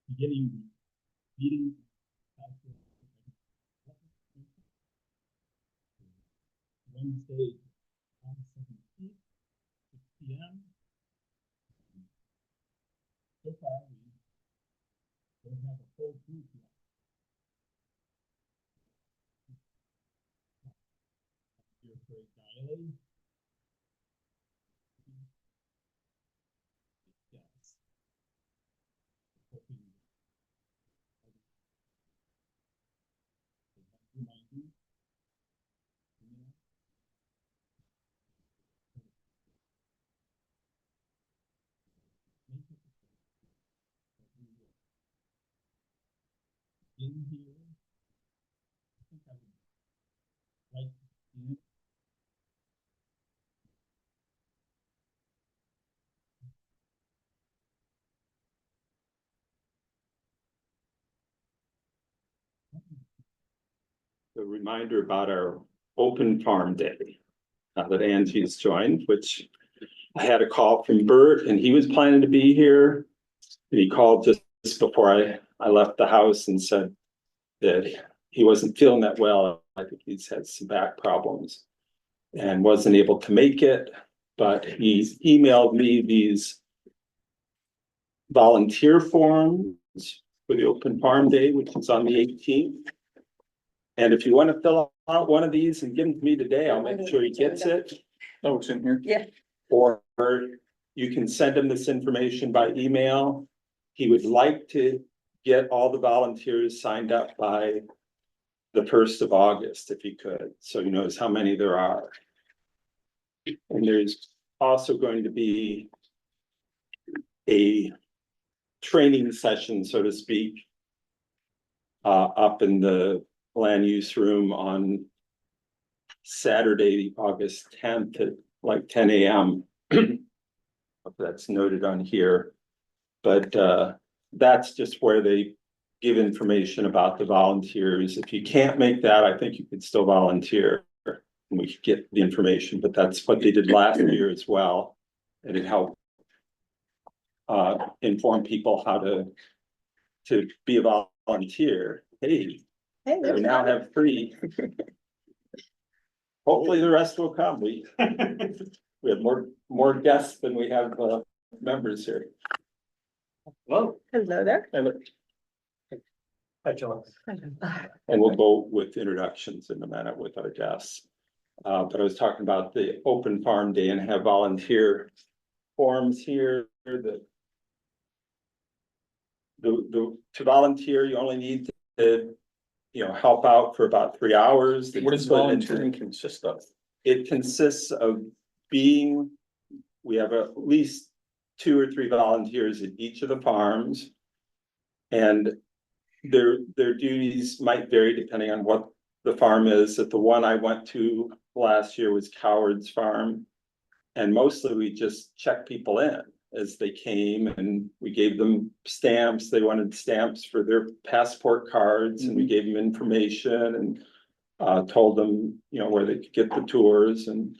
beginning the meeting. Wednesday, August 17th, 6 p.m. So far, we don't have a full group yet. Here for a dialogue. Yes. Hoping remind you. In here, I think I would like to see a reminder about our open farm day. Now that Angie's joined, which I had a call from Bert and he was planning to be here. And he called just before I left the house and said that he wasn't feeling that well. I think he's had some back problems and wasn't able to make it, but he's emailed me these volunteer forms for the open farm day, which is on the 18th. And if you want to fill out one of these and give them to me today, I'll make sure he gets it. Oh, it's in here. Yeah. Or you can send him this information by email. He would like to get all the volunteers signed up by the 1st of August, if he could, so he knows how many there are. And there's also going to be a training session, so to speak, up in the land use room on Saturday, August 10th at like 10 a.m. That's noted on here, but that's just where they give information about the volunteers. If you can't make that, I think you could still volunteer and we could get the information, but that's what they did last year as well. And it helped inform people how to be a volunteer. Hey, we now have 3. Hopefully the rest will come. We have more guests than we have members here. Well, Hello there. hi, John. And we'll go with introductions in a minute with our guests. But I was talking about the open farm day and have volunteer forms here that to volunteer, you only need to, help out for about 3 hours. What does volunteering consist of? It consists of we have at least 2 or 3 volunteers at each of the farms. And their duties might vary depending on what the farm is. At the one I went to last year was Coward's Farm. And mostly we just check people in as they came and we gave them stamps. They wanted stamps for their passport cards and we gave them information and told them, where they could get the tours and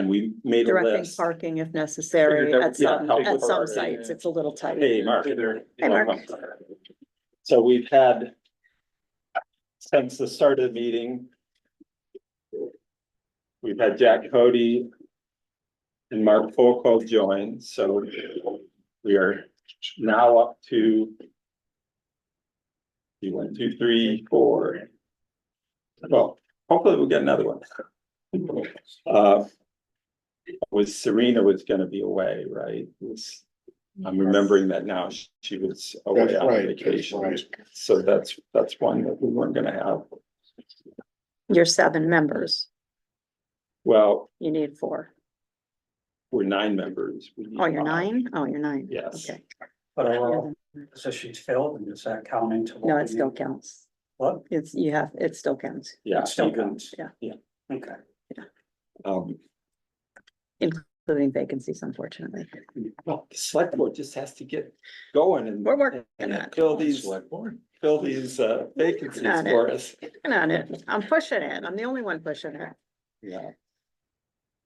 we made a Directing list. parking if necessary Figured at out- yeah, help with some parking, sites. It's a little tight. Hey, Mark. Hey, Mark. So we've had, since the start of the meeting, we've had Jack Cody and Mark Folko join, so we are now up to 1, 2, 3, 4. Well, hopefully we'll get another one. Was Serena was gonna be away, right? I'm remembering that now. She was away That's on right, vacation. that's right. So that's one that we weren't gonna have. You're 7 members. Well, You need 4. we're 9 members. We need Oh, you're 5. 9? Oh, you're 9. Yes. Okay. But overall, positions filled, and is that counting to? No, it still counts. What? It still counts, Yeah. It still even- counts. Yeah. Okay. including vacancies, unfortunately. Well, the select board just has to get going and. We're working and on it. Fill these vacancies on it. for us. Working on it. I'm pushing it. I'm the only one pushing it. Yeah.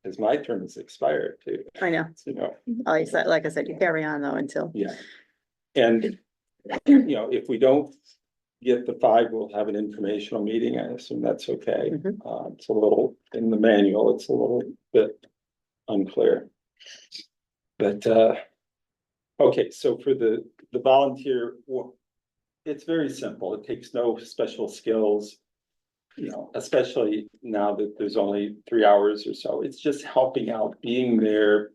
Cause my term is expired too, I know. you know, Like I said, you carry on though until. yeah. And if we don't get the 5, we'll have an informational meeting. I assume that's okay. Mhm. It's a little, in the manual, it's a little bit unclear. But, okay, so for the volunteer, it's very simple. It takes no special skills. Especially now that there's only 3 hours or so, it's just helping out, being there,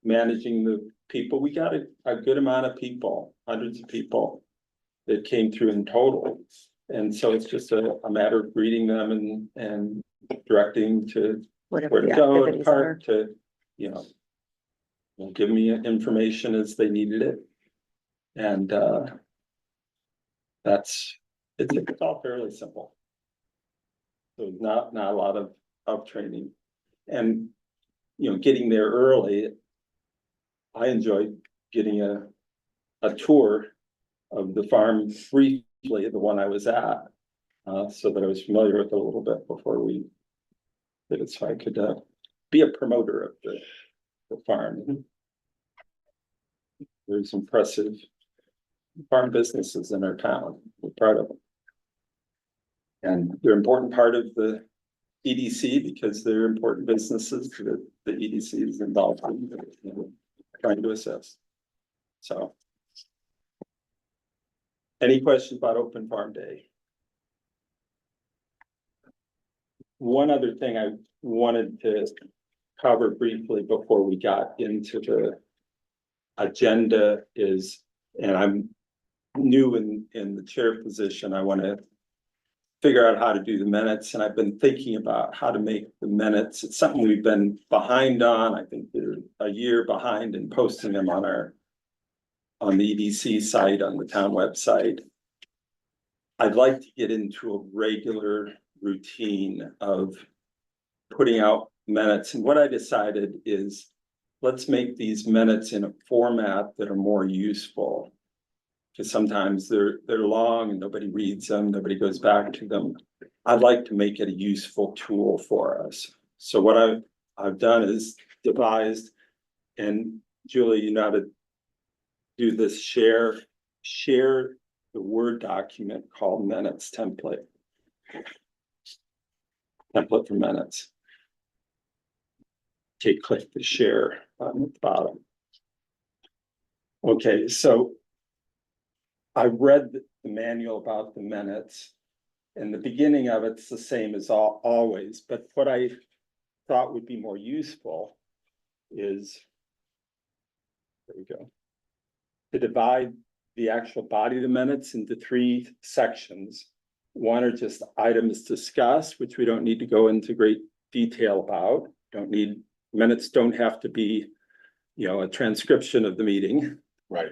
managing the people. We got a good amount of people, hundreds of people that came through in total. And so it's just a matter of greeting them and directing to Whatever where to the go, to activities are. park, to, give me information as they needed it. And, it's all fairly simple. So not a lot of training. And, getting there early. I enjoyed getting a tour of the farm briefly, the one I was at. So that I was familiar with it a little bit before we did it, so I could be a promoter of the farm. There's impressive farm businesses in our town. We're proud of them. And they're an important part of the EDC because they're important businesses that the EDC is involved in, trying to assist. So. Any questions about Open Farm Day? One other thing I wanted to cover briefly before we got into the agenda is, and I'm new in the chair position, I want to figure out how to do the minutes, and I've been thinking about how to make the minutes. It's something we've been behind on. I think they're a year behind in posting them on the EDC site, on the town website. I'd like to get into a regular routine of putting out minutes. And what I decided is, let's make these minutes in a format that are more useful. Because sometimes they're long and nobody reads them, nobody goes back to them. I'd like to make it a useful tool for us. So what I've done is devised, and Julie, you know how to do this, share the Word document called minutes template for minutes. Okay, click the share button at the bottom. Okay, so I read the manual about the minutes, and the beginning of it's the same as always, but what I thought would be more useful is, there we go, to divide the actual body of the minutes into 3 sections. One are just items discussed, which we don't need to go into great detail about. Minutes don't have to be, a transcription of the meeting. Right.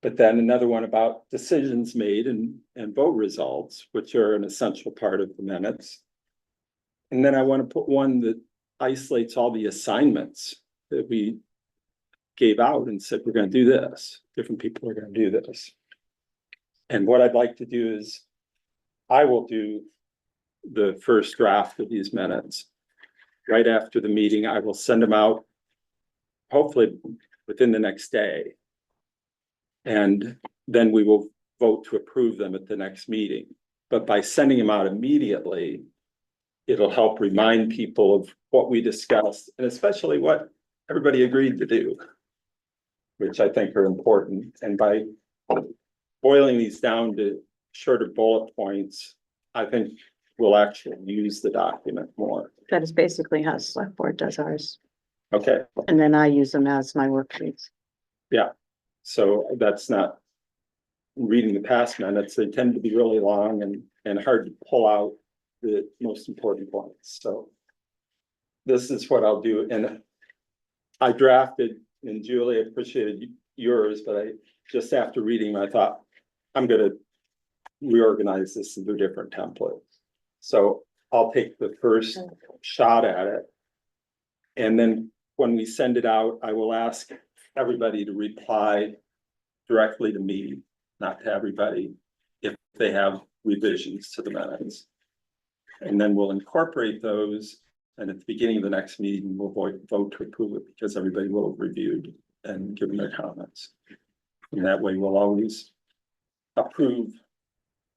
But then another one about decisions made and vote results, which are an essential part of the minutes. And then I want to put one that isolates all the assignments that we gave out and said, we're going to do this. Different people are going to do this. And what I'd like to do is, I will do the first draft of these minutes. Right after the meeting, I will send them out, hopefully within the next day. And then we will vote to approve them at the next meeting. But by sending them out immediately, it'll help remind people of what we discussed, and especially what everybody agreed to do, which I think are important. And by boiling these down to shorter bullet points, I think we'll actually use the document more. That is basically how select board does ours. Okay, And then I use them as my worksheets. so that's not reading the past minutes. They tend to be really long and hard to pull out the most important points. So this is what I'll do. And I drafted, and Julie, appreciated yours, but I just after reading, I thought I'm going to reorganize this into a different template. So I'll take the first shot at it. And then when we send it out, I will ask everybody to reply directly to me, not to everybody, if they have revisions to the minutes. And then we'll incorporate those. And at the beginning of the next meeting, we'll vote to approve it because everybody will have reviewed and given their comments. And that way we'll always approve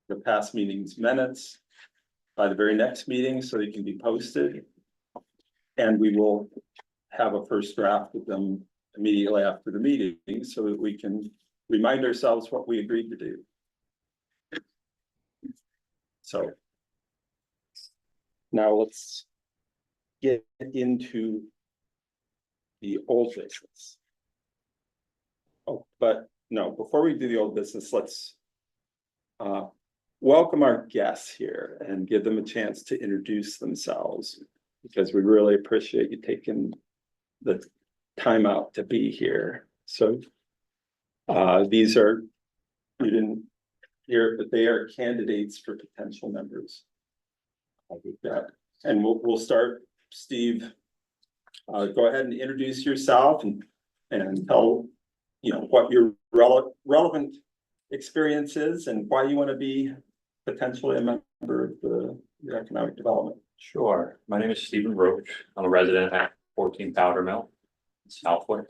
the past meeting's minutes by the very next meeting, so they can be posted. And we will have a first draft of them immediately after the meeting, so that we can remind ourselves what we agreed to do. So now let's get into the old business. Oh, but no, before we do the old business, let's welcome our guests here and give them a chance to introduce themselves, because we really appreciate you taking the time out to be here. So these are, you didn't hear, but they are candidates for potential members. And we'll start, Steve. Go ahead and introduce yourself and tell, you know, what your relevant experience is and why you want to be potentially a member of the economic development. Sure. My name is Stephen Roach. I'm a resident at 14 Powder Mill in Southwick.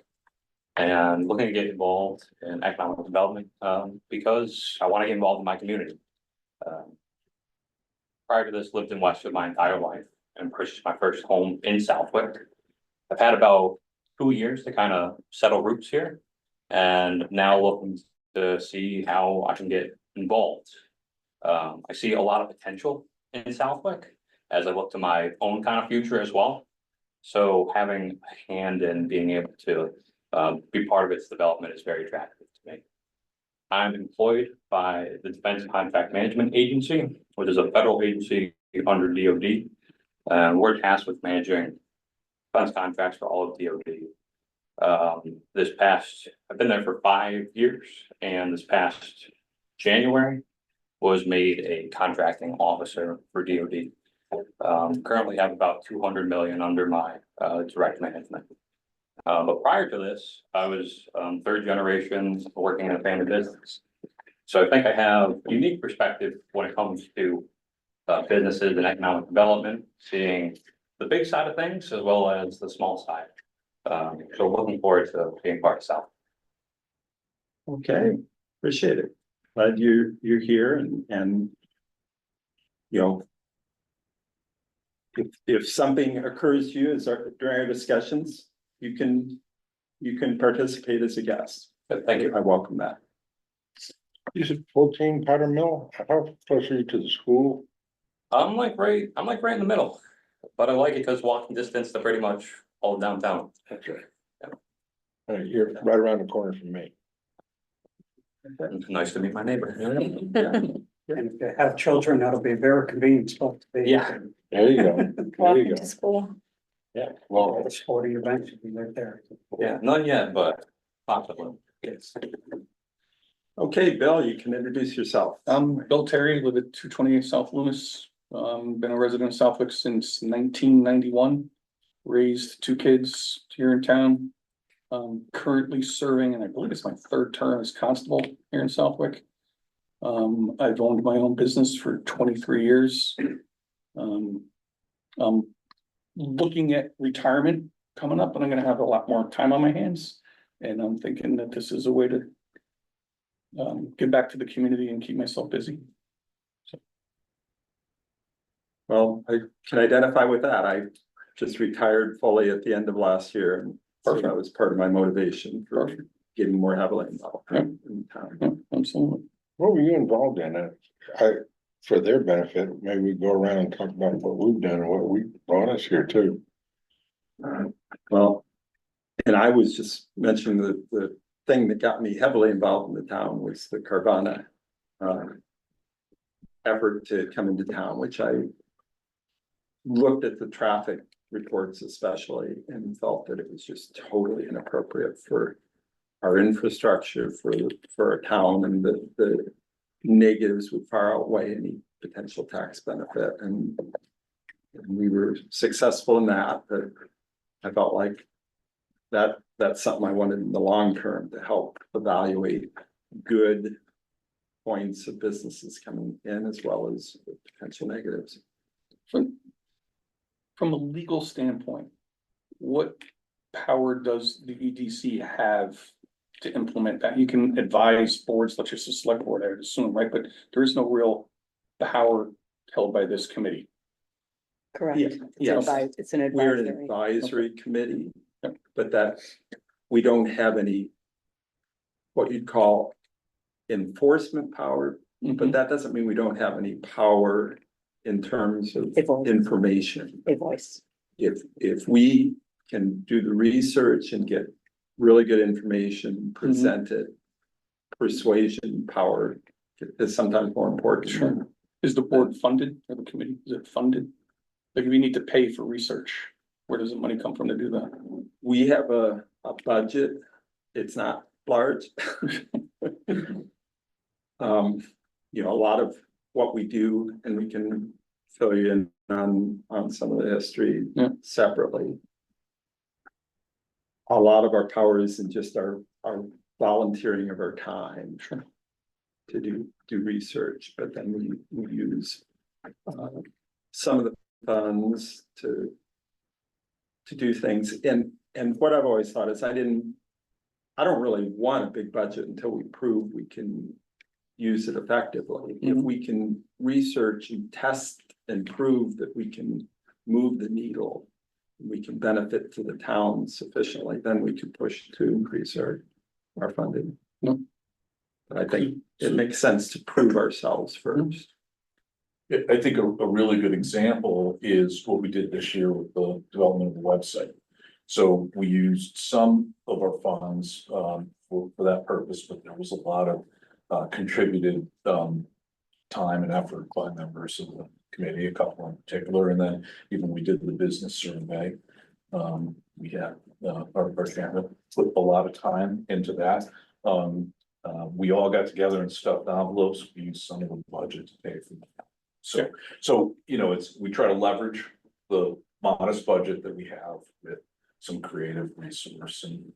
And looking to get involved in economic development because I want to get involved in my community. Prior to this, lived in Westwood my entire life and purchased my first home in Southwick. I've had about 2 years to kind of settle roots here, and now looking to see how I can get involved. I see a lot of potential in Southwick as I look to my own kind of future as well. So having a hand in being able to be part of its development is very attractive to me. I'm employed by the Defense Contract Management Agency, which is a federal agency under DoD. We're tasked with managing defense contracts for all of DoD. I've been there for 5 years, and this past January was made a contracting officer for DoD. Currently have about 200 million under my direct management. But prior to this, I was third generation working in a family business. So I think I have a unique perspective when it comes to businesses and economic development, seeing the big side of things as well as the small side. So looking forward to being part of South. Okay, appreciate it. Glad you're here and you know, if something occurs to you during our discussions, you can participate as a guest. Thank you. I welcome that. You said 14 Powder Mill, how close are you to the school? I'm like right in the middle, but I like it because walking distance to pretty much all downtown. Okay. Yeah. You're right around the corner from me. Nice to meet my neighbor. And if you have children, that'll be a very convenient spot to be. Yeah. There you go. There you Walking go. to school. Yeah, All well, the sporting events will be right there. Yeah, none yet, but possibly. Yes. Okay, Bill, you can introduce yourself. I'm Bill Terry, live at 228 South Loomis. Been a resident of Southwick since 1991. Raised 2 kids here in town. Currently serving, and I believe it's my 3rd term as constable here in Southwick. I've owned my own business for 23 years. I'm looking at retirement coming up, and I'm gonna have a lot more time on my hands. And I'm thinking that this is a way to give back to the community and keep myself busy. Well, I can identify with that. I just retired fully at the end of last year, and so that was part of my motivation for getting more heavily involved in town. Yeah, absolutely. what were you involved in? For their benefit, maybe we go around and talk about what we've done and what we brought us here too. Well, and I was just mentioning the thing that got me heavily involved in the town was the Carvana effort to come into town, which I looked at the traffic reports especially and felt that it was just totally inappropriate for our infrastructure, for a town, and the negatives would far outweigh any potential tax benefit. And we were successful in that, but I felt like that's something I wanted in the long term to help evaluate good points of businesses coming in as well as potential negatives. From a legal standpoint, what power does the EDC have to implement that. You can advise boards, such as the select board, I would assume, right? But there is no real power held by this committee. Correct. Yeah, It's yes. It's an We're an advisory. advisory committee, Yep. but that, we don't have any. What you'd call enforcement power, but that doesn't mean we don't have any power in terms of A voice. information. A voice. If we can do the research and get really good information presented, persuasion power is sometimes more important. Sure. Is the board funded or the committee? Is it funded? Like if you need to pay for research, where does the money come from to do that? We have a budget, it's not large. You know, a lot of what we do, and we can fill you in on some of the history Yeah. separately. A lot of our power is in just our volunteering of our time. Sure. To do research, but then we use some of the funds to do things, and what I've always thought is I don't really want a big budget until we prove we can use it effectively. If Mhm. we can research and test and prove that we can move the needle, we can benefit to the town sufficiently, then we can push to increase our funding. Yep. But I think it makes sense to prove ourselves first. I think a really good example is what we did this year with the development of the website. So we used some of our funds for that purpose, but there was a lot of contributed time and effort by members of the committee, a couple in particular, and then even we did the business survey. We had our family put a lot of time into that. We all got together and stuffed envelopes, we used some of the budget to pay for that. So, you know, we try to leverage the modest budget that we have with some creative resource and.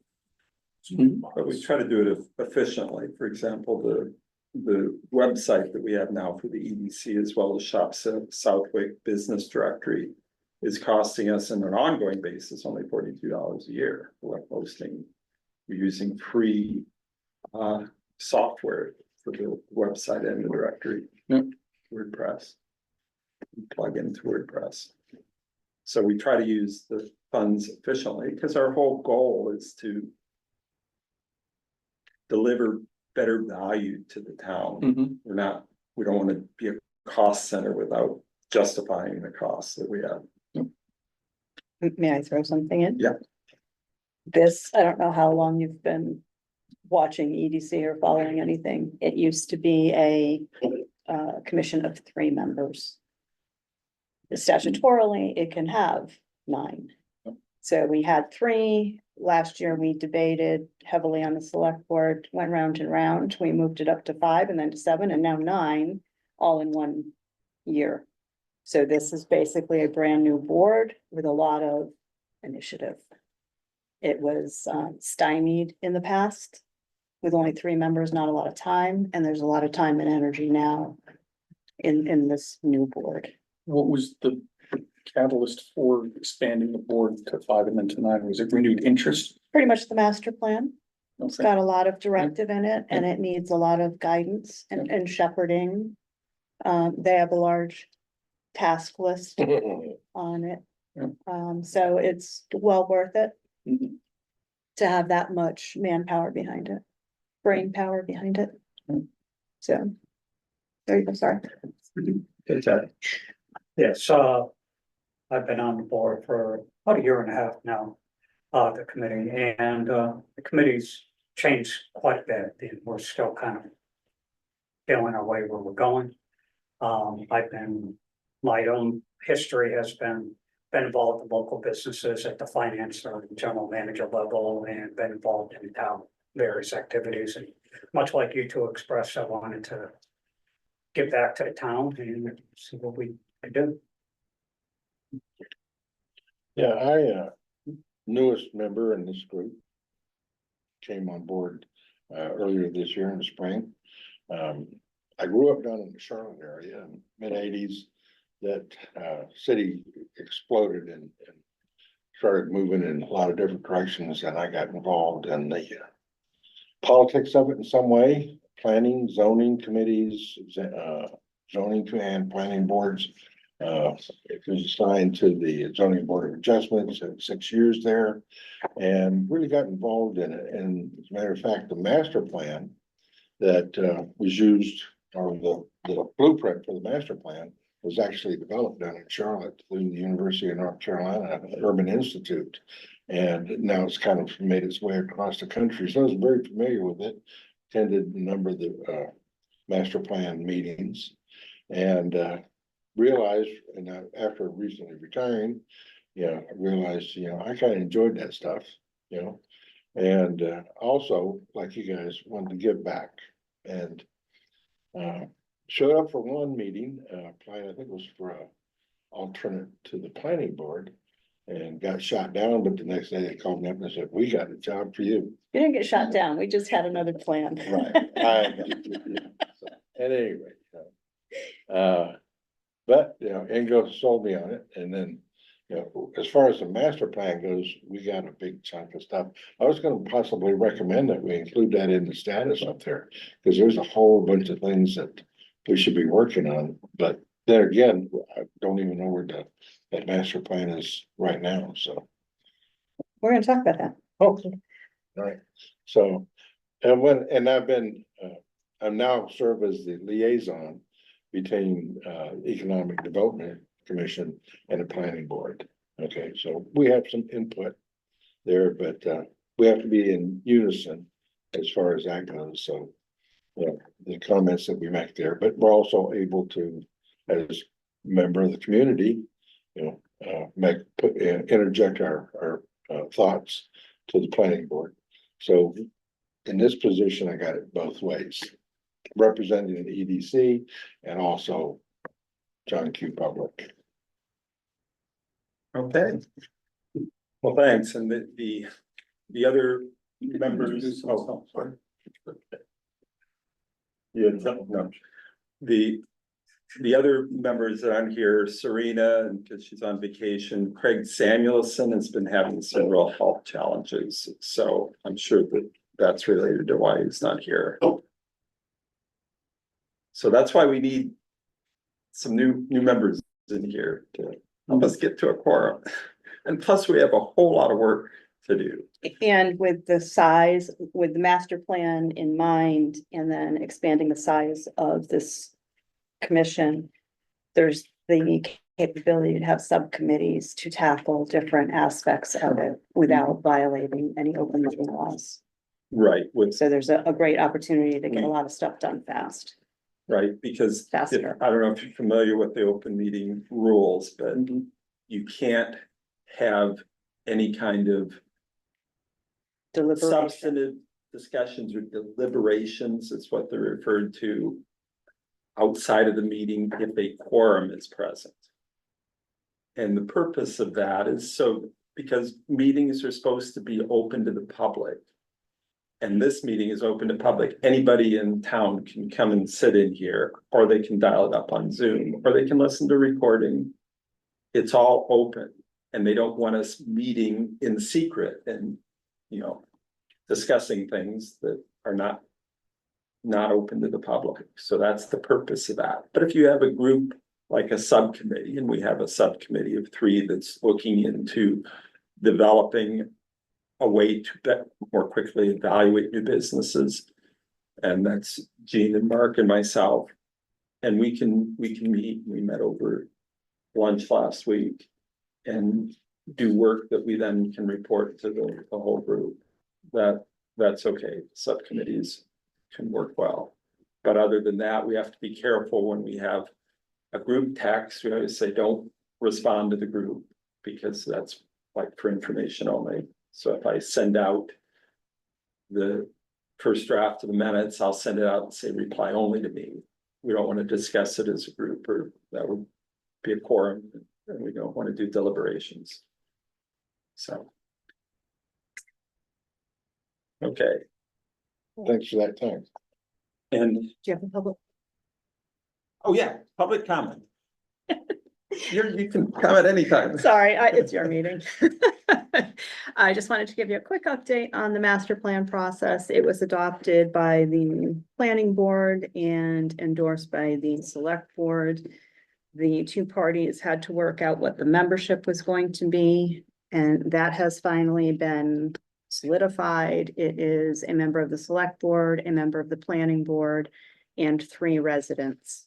But we try to do it efficiently. For example, the website that we have now for the EDC as well as Southwick Business Directory is costing us on an ongoing basis only $42 a year. We're hosting, we're using free software for the website and the directory. Yep. WordPress. Plug into WordPress. So we try to use the funds efficiently because our whole goal is to deliver better value to the town. Mhm. We don't want to be a cost center without justifying the costs that we have. May I throw something in? Yeah. I don't know how long you've been watching EDC or following anything. It used to be a commission of 3 members. Statutorily, it can have 9. So we had 3. Last year, we debated heavily on the select board, went round and round. We moved it up to 5 and then to 7 and now 9, all in 1 year. So this is basically a brand new board with a lot of initiative. It was stymied in the past with only 3 members, not a lot of time, and there's a lot of time and energy now in this new board. What was the catalyst for expanding the board to 5 and then to 9? Was it renewed interest? Pretty much the master plan. It's Okay. got a lot of directive in it and it needs a lot of guidance and shepherding. They have a large task list on it. Yeah. So it's well worth it Mhm. to have that much manpower behind it, brain power behind it. Mm. So. There you go, sorry. Yes, I've been on the board for about 1.5 years now, the committee, and the committee's changed quite a bit, and we're still kind of feeling our way where we're going. My own history has been involved in local businesses at the finance or general manager level and been involved in town various activities, and much like you two expressed, I wanted to give back to the town and see what we could do. Yeah, newest member in this group. Came on board earlier this year in the spring. I grew up down in the Charlotte area in mid-80s. That city exploded and started moving in a lot of different directions, and I got involved in the politics of it in some way, planning, zoning committees, zoning and planning boards. It was assigned to the zoning board of adjustments, had 6 years there. And really got involved in it, and as a matter of fact, the master plan that was used, or the blueprint for the master plan was actually developed down in Charlotte through the University of North Carolina Urban Institute. And now it's kind of made its way across the country, so I was very familiar with it, attended a number of the master plan meetings. And realized, and after recently retiring, I realized, I kind of enjoyed that stuff, and also, like you guys, wanted to give back. And showed up for one meeting, plan, I think it was for a alternate to the planning board, and got shot down, but the next day they called me up and said, we got a job for you. You didn't get shot down. We just had another plan. Right. At any rate. But, Ingo sold me on it, and then, as far as the master plan goes, we got a big chunk of stuff. I was gonna possibly recommend that we include that in the status up there, because there's a whole bunch of things that we should be working on, but then again, I don't even know where that master plan is right now, so. We're gonna talk about that. Okay. All right, so, and I've been, I'm now serve as the liaison between, Economic Development Commission and the planning board. Okay, so we have some input there, but, we have to be in unison as far as that goes, so. The comments that we make there, but we're also able to, as member of the community, interject our thoughts to the planning board. So in this position, I got it both ways, representing the EDC and also John Q. Public. Okay. Well, thanks, and the other members, oh, sorry. Yeah, no, the other members that I'm here, Serena, and because she's on vacation, Craig Samuelson has been having several health challenges, so I'm sure that that's related to why he's not here. So that's why we need some new members in here to help us get to a quorum. And plus, we have a whole lot of work to do. And with the size, with the master plan in mind, and then expanding the size of this commission, there's the capability to have subcommittees to tackle different aspects of it without violating any open meeting laws. Right, with, So there's a great opportunity to get a lot of stuff done fast. right, because Faster. I don't know if you're familiar with the open meeting rules, but you can't have any kind of Deliberation. substantive discussions or deliberations, is what they're referred to, outside of the meeting if a quorum is present. And the purpose of that is so, because meetings are supposed to be open to the public. And this meeting is open to public. Anybody in town can come and sit in here, or they can dial it up on Zoom, or they can listen to recording. It's all open, and they don't want us meeting in secret and, discussing things that are not open to the public. So that's the purpose of that. But if you have a group like a subcommittee, and we have a subcommittee of 3 that's looking into developing a way to more quickly evaluate new businesses. And that's Gene and Mark and myself. And we can meet. We met over lunch last week and do work that we then can report to the whole group. That's okay. Subcommittees can work well. But other than that, we have to be careful when we have a group text. We always say, don't respond to the group, because that's like for information only. So if I send out the first draft of the minutes, I'll send it out and say reply only to me. We don't want to discuss it as a group, or that would be a quorum, and we don't want to do deliberations. So. Okay, Thanks for that time. and Do you have a public? oh yeah, public comment. You can come at any time. Sorry, it's your meeting. I just wanted to give you a quick update on the master plan process. It was adopted by the planning board and endorsed by the select board. The two parties had to work out what the membership was going to be, and that has finally been solidified. It is a member of the select board, a member of the planning board, and 3 residents.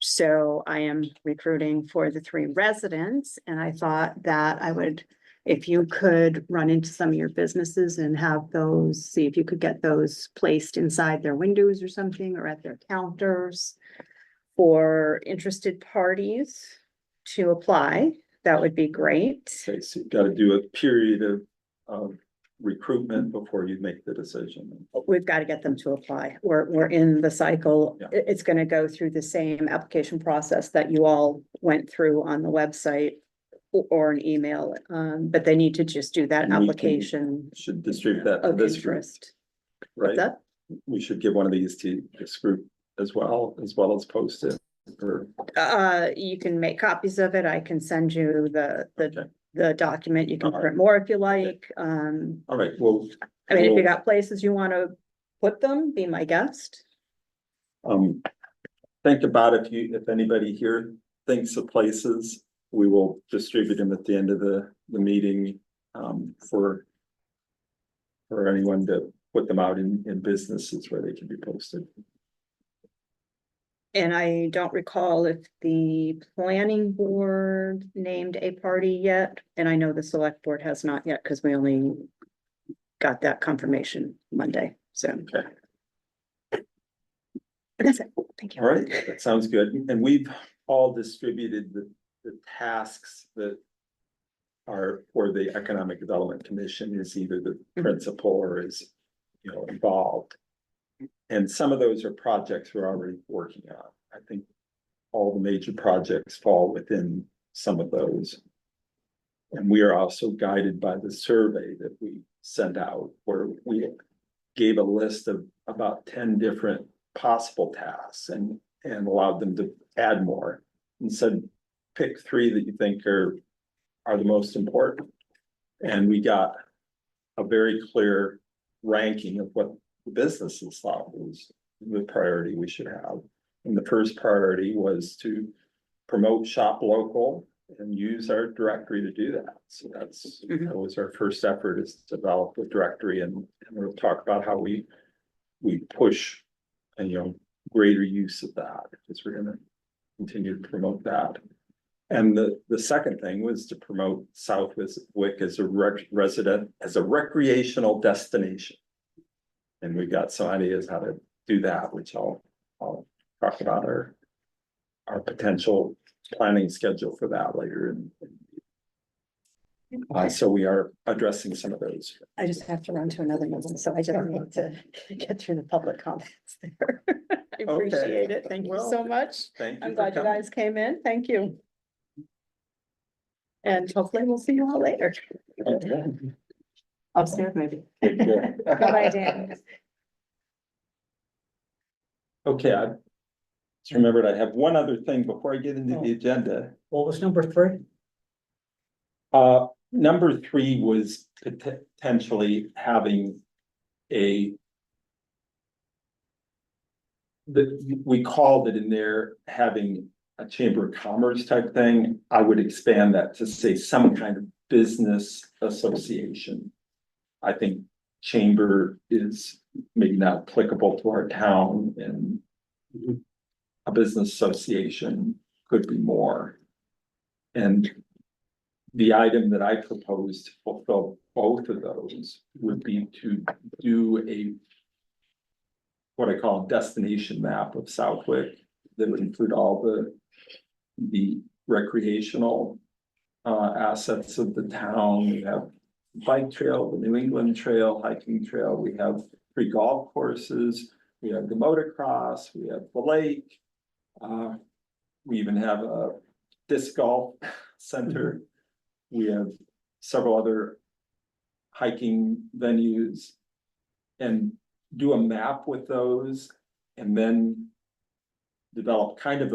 So I am recruiting for the 3 residents, and I thought that I would, if you could run into some of your businesses and have those, see if you could get those placed inside their windows or something, or at their counters for interested parties to apply, that would be great. Okay, so you've got to do a period of recruitment before you make the decision. We've got to get them to apply. We're in the cycle. Yeah. It's going to go through the same application process that you all went through on the website or an email, but they need to just do that And we can- application Should distribute that to of this group, interest. What's right? that? We should give one of these to this group as well as post it, or, You can make copies of it. I can send you okay, the document. You can All right. print more if you like. all right, well. I mean, if you we'll- got places you want to put them, be my guest. Think about if anybody here thinks of places, we will distribute them at the end of the meeting, for anyone to put them out in businesses where they can be posted. And I don't recall if the planning board named a party yet, and I know the select board has not yet, because we only got that confirmation Monday, so. Okay. But that's it, thank you. All right, that sounds good. And we've all distributed the tasks that are for the Economic Development Commission, is either the principal or is, involved. And some of those are projects we're already working on. I think all the major projects fall within some of those. And we are also guided by the survey that we sent out, where we gave a list of about 10 different possible tasks and allowed them to add more. And said, pick 3 that you think are the most important. And we got a very clear ranking of what the businesses thought was the priority we should have. And the first priority was to promote shop local and use our directory to do that. So that was our first effort, is to develop a directory, and we'll talk about how we push greater use of that, because we're gonna continue to promote that. And the second thing was to promote Southwick as a recreational destination. And we got some ideas how to do that, which I'll talk about our potential planning schedule for that later. So we are addressing some of those. I just have to run to another meeting, so I just need to get through the public comments there. I appreciate it. Thank you so Well, much. Thank you. I'm for glad you coming. guys came in. Thank you. And hopefully we'll see you all later. Okay. Upstairs, maybe. Take care. Bye-bye, Dan. Okay, I just remembered I have one other thing before I get into the agenda. What was number 3? Number 3 was potentially having we called it in there, having a Chamber of Commerce type thing. I would expand that to say some kind of business association. I think chamber is maybe not applicable to our town, and a business association could be more. And the item that I proposed to fulfill both of those would be to do what I call a destination map of Southwick that would include all the recreational assets of the town. We have bike trail, the New England Trail, hiking trail. We have 3 golf courses. We have the motocross. We have the lake. We even have a disc golf center. We have several other hiking venues, and do a map with those, and then develop kind of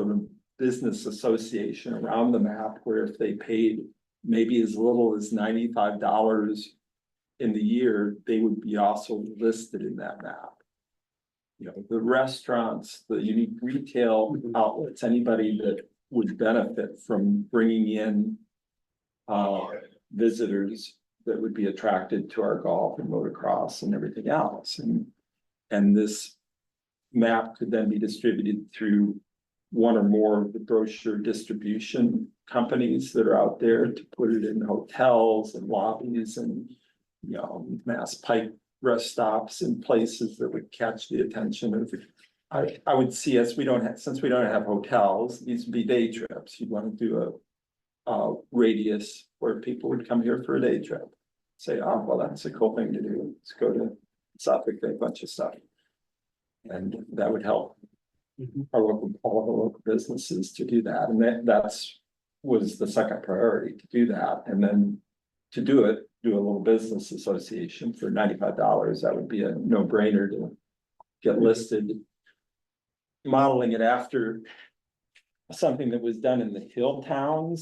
business association around the map where if they paid maybe as little as $95 in the year, they would be also listed in that map. You know, the restaurants, the unique retail outlets, anybody that would benefit from bringing in visitors that would be attracted to our golf and motocross and everything else. And this map could then be distributed through one or more of the brochure distribution companies that are out there to put it in hotels and lobbies and, you know, Mass Pike rest stops in places that would catch the attention of. I would see us, since we don't have hotels, these would be day trips. You'd want to do a radius where people would come here for a day trip. Say, oh, well, that's a cool thing to do. Let's go to Suffolk, a bunch of stuff. And that would help all the local businesses to do that. And that's was the second priority, to do that. And then to do it, do a little business association for $95. That would be a no-brainer to get listed. Modeling it after something that was done in the Hilltown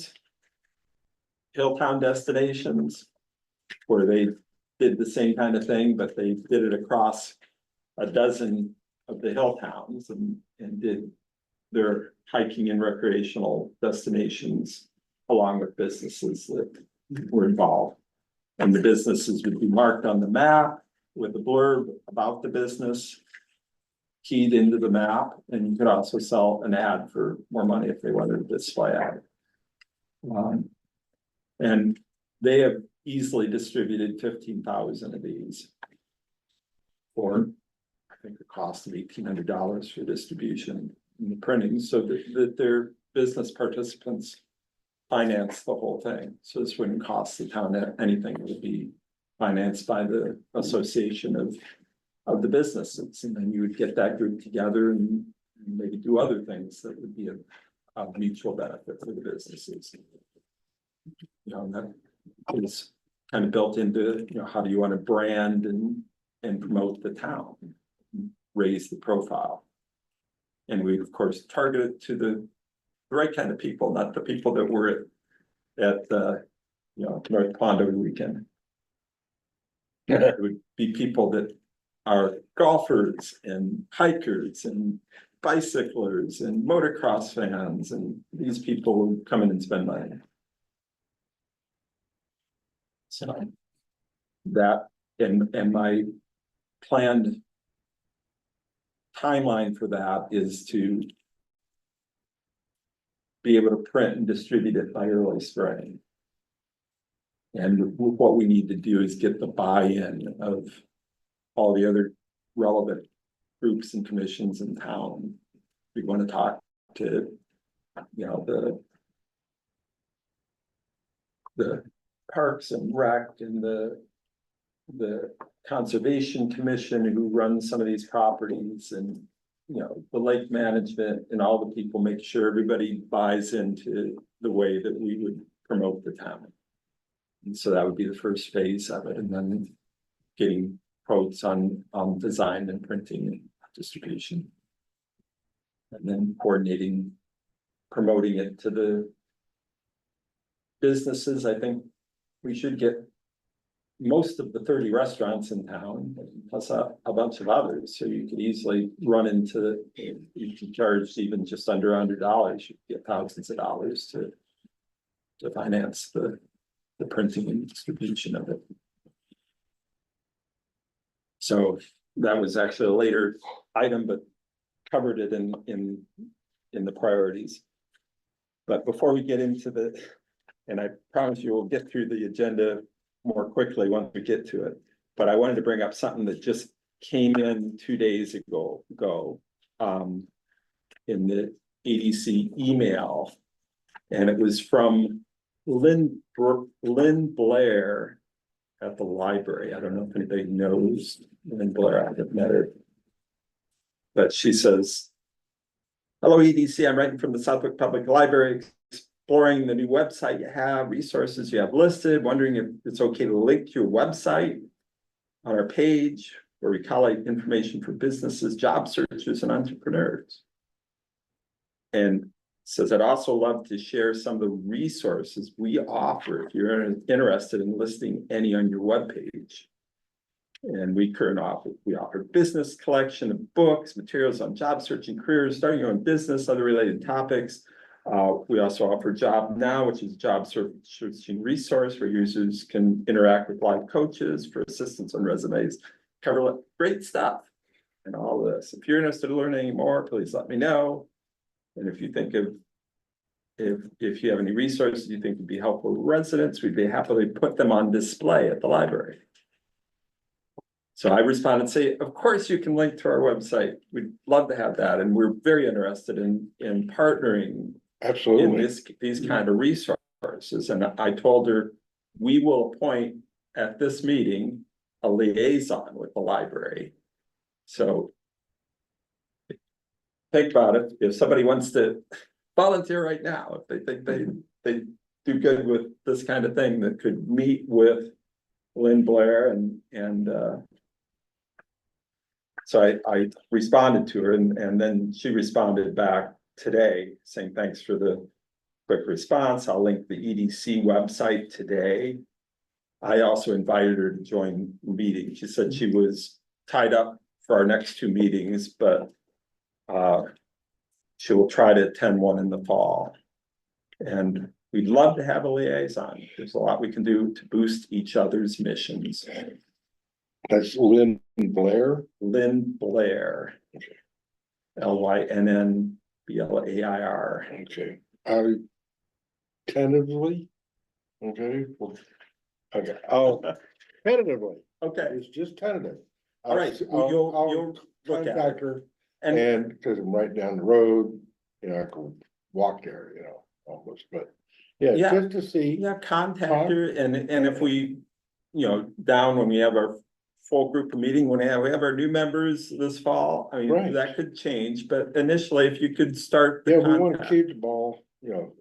destinations, where they did the same kind of thing, but they did it across a dozen of the hill towns and did their hiking and recreational destinations along with businesses that were involved. And the businesses would be marked on the map with a blurb about the business keyed into the map, and you could also sell an ad for more money if they wanted to display ad. And they have easily distributed 15,000 of these for, I think, the cost of $1,800 for distribution and the printing, so that their business participants finance the whole thing. So this wouldn't cost the town anything. It would be financed by the association of the businesses, and then you would get that group together and maybe do other things that would be of mutual benefit for the businesses. You know, and that is kind of built into, you know, how do you want to brand and promote the town, raise the profile. And we, of course, target it to the right kind of people, not the people that were at you know, North Pond over the weekend. It would be people that are golfers and hikers and bicyclers and motocross fans, and these people who come in and spend money. So that and my planned timeline for that is to be able to print and distribute it by early spring. And what we need to do is get the buy-in of all the other relevant groups and commissions in town. We want to talk to, you know, the Parks and Rec and the Conservation Commission who runs some of these properties, and, you know, the lake management and all the people, make sure everybody buys into the way that we would promote the town. And so that would be the first phase of it, and then getting quotes on design and printing and distribution. And then coordinating, promoting it to the businesses. I think we should get most of the 30 restaurants in town, plus a bunch of others. So you could easily run into, you can charge even just under $100, you get thousands of dollars to finance the printing and distribution of it. So that was actually a later item, but covered it in the priorities. But before we get into and I promise you we'll get through the agenda more quickly once we get to it, but I wanted to bring up something that just came in 2 days ago, in the ADC email, and it was from Lynn Blair at the library. I don't know if anybody knows Lynn Blair. I haven't met her, but she says, "Hello, EDC. I'm writing from the Southwick Public Library, exploring the new website you have, resources you have listed, wondering if it's okay to link to your website on our page where we collate information for businesses, job searchers, and entrepreneurs." And Says, I'd also love to share some of the resources we offer if you're interested in listing any on your webpage. And we offer business collection of books, materials on job searching, careers, starting your own business, other related topics. We also offer Job Now, which is a job searching resource where users can interact with live coaches for assistance on resumes. Cover great stuff and all this. If you're interested in learning any more, please let me know. And if you think of, if you have any resources you think would be helpful to residents, we'd be happily put them on display at the library. So I respond and say, of course you can link to our website. We'd love to have that. And we're very interested in partnering in Absolutely. these kind of resources. And I told her, we will appoint at this meeting a liaison with the library. So think about it. If somebody wants to volunteer right now, if they think they do good with this kind of thing, that could meet with Lynn Blair and so I responded to her and then she responded back today saying, thanks for the quick response. I'll link the EDC website today. I also invited her to join the meeting. She said she was tied up for our next two meetings, but she will try to attend one in the fall. And we'd love to have a liaison. There's a lot we can do to boost each other's missions. That's Lynn Blair. Lynn Blair. LYNNBLAIR. Okay, tentatively. Okay. Well, okay, tentatively, Okay, it's just tentative. all right, I'll you'll look at contact it. her And and because I'm right down the road, you know, I can walk there, you know, almost, but. Yeah, Yeah. just to see, yeah, contact her and if we, down when we have our full group meeting, when we have our new members this fall, I mean, Right. that could change, but initially, if you could start. the yeah, we want to contact, keep the ball,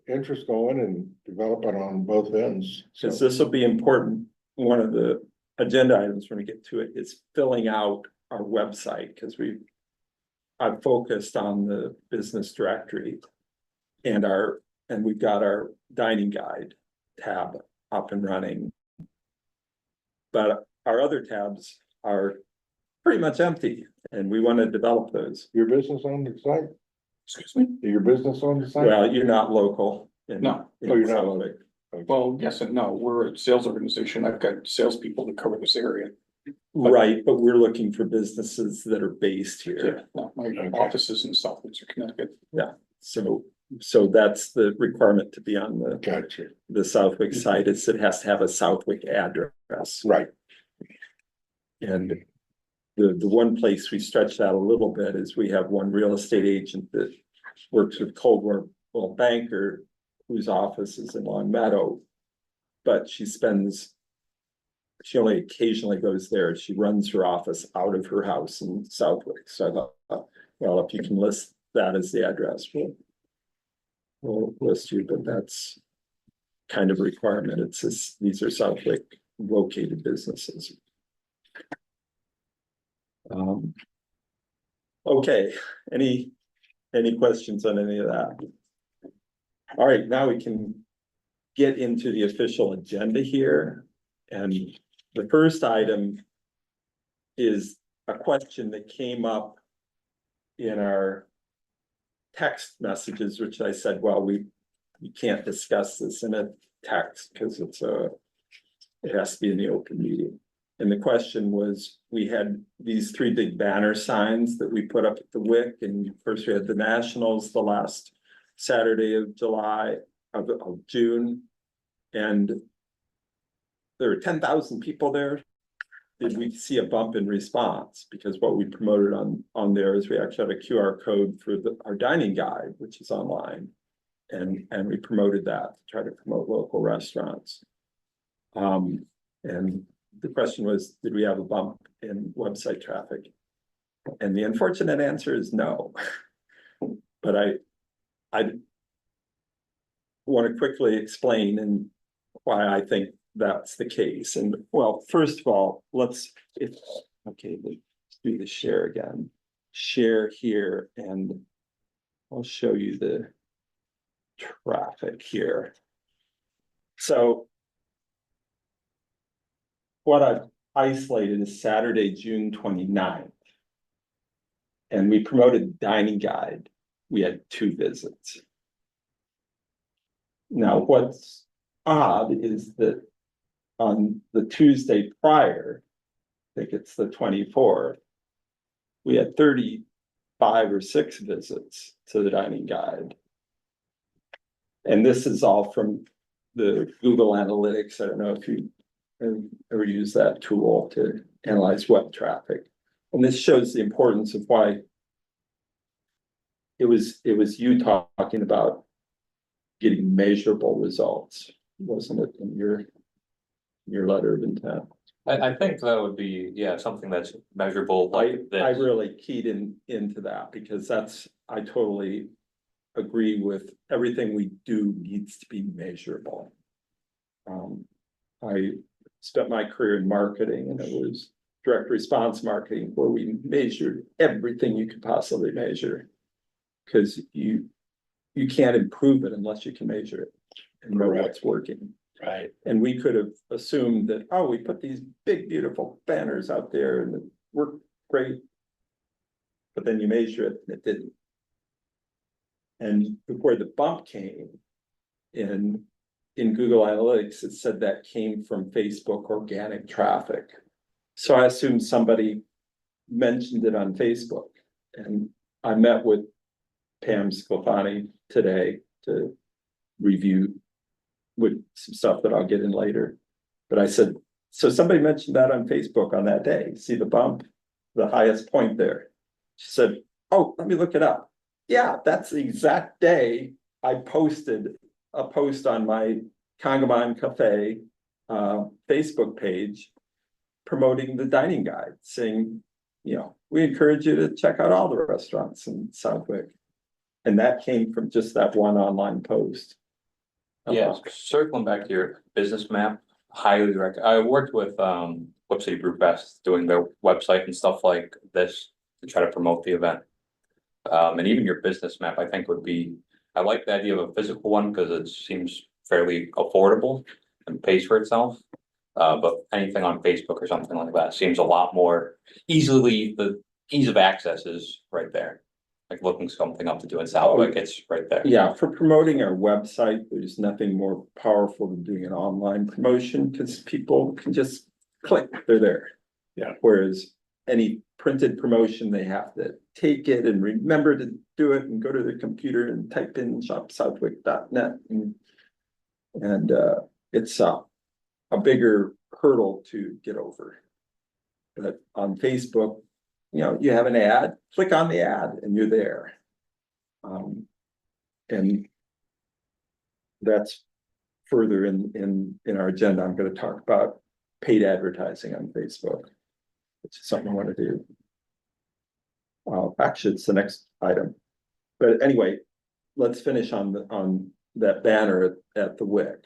interest going and develop it on both ends. Cause So, this will be important. One of the agenda items when we get to it is filling out our website, cause I've focused on the business directory. And we've got our dining guide tab up and running. But our other tabs are pretty much empty and we want to develop those. your business on the site, Excuse me? your business on the site? Well, you're not local. No. Oh, you're not Southwick. Well, yes and no. We're a sales organization. I've got salespeople that cover this area. Right, but we're looking for businesses that are based here. No, my Okay. office is in South Windsor, Connecticut. So that's the requirement to be on Gotcha, the Southwick site, is it has to have a Southwick address. right, And the one place we stretched out a little bit is we have one real estate agent that works with Coldwell Banker, whose office is in Long Meadow. But she only occasionally goes there. She runs her office out of her house in Southwick. So I thought, well, if you can list that as the address, we'll list you, but that's kind of a requirement. It says these are Southwick located businesses. Okay, any questions on any of that? All right, now we can get into the official agenda here. And the first item is a question that came up in our text messages, which I said, well, we can't discuss this in a text because it has to be in the open meeting. And the question was, we had these three big banner signs that we put up at the WIC, and first we had the Nationals the last Saturday of June. And there were 10,000 people there. Did we see a bump in response? Because what we promoted on there is we actually had a QR code for our dining guide, which is online. And we promoted that to try to promote local restaurants. And the question was, did we have a bump in website traffic? And the unfortunate answer is no. But I want to quickly explain why I think that's the case. And well, first of all, let's do the share again. Share here and I'll show you traffic here. So. What I've isolated is Saturday, June 29th. And we promoted dining guide. We had 2 visits. Now, what's odd is that on the Tuesday prior, I think it's the 24th, we had 35 or 6 visits to the dining guide. And this is all from the Google Analytics. I don't know if you ever use that tool to analyze web traffic. And this shows the importance of why it was you talking about getting measurable results, wasn't it, in your letter of intent? I think that would be, yeah, something that's measurable like I this. really keyed into that because I totally agree with everything we do needs to be measurable. I spent my career in marketing, and it was direct response marketing where we measured everything you could possibly measure. Because you can't improve it unless you can measure it and know Correct. what's working. Right. And we could have assumed that, oh, we put these big, beautiful banners out there and it worked great. But then you measure it and it didn't. And where the bump came in Google Analytics, it said that came from Facebook organic traffic. So I assumed somebody mentioned it on Facebook, and I met with Pam Sclafani today to review with some stuff that I'll get in later. But I said, so somebody mentioned that on Facebook on that day. See the bump, the highest point there. She said, oh, let me look it up. Yeah, that's the exact day I posted a post on my Congamon Cafe Facebook page promoting the dining guide, saying, you know, we encourage you to check out all the restaurants in Southwick. And that came from just that one online post. Yeah, circling back to your business map, highly recommend. I worked with Whip City Brewfest doing their website and stuff like this to try to promote the event. And even your business map, I think would be, I like the idea of a physical one because it seems fairly affordable and pays for itself. But anything on Facebook or something like that seems a lot more easily, the ease of access is right there. Like looking something up to do in Southwick, it's right there. Yeah, for promoting our website, there's nothing more powerful than doing an online promotion because people can just click, they're there. Yeah. Whereas any printed promotion, they have to take it and remember to do it and go to their computer and type in shopsouthwick.net and it's a bigger hurdle to get over. But on Facebook, you know, you have an ad, click on the ad and you're there. And that's further in our agenda. I'm going to talk about paid advertising on Facebook, which is something I want to do. Actually, it's the next item. But anyway, let's finish on that banner at the WIC.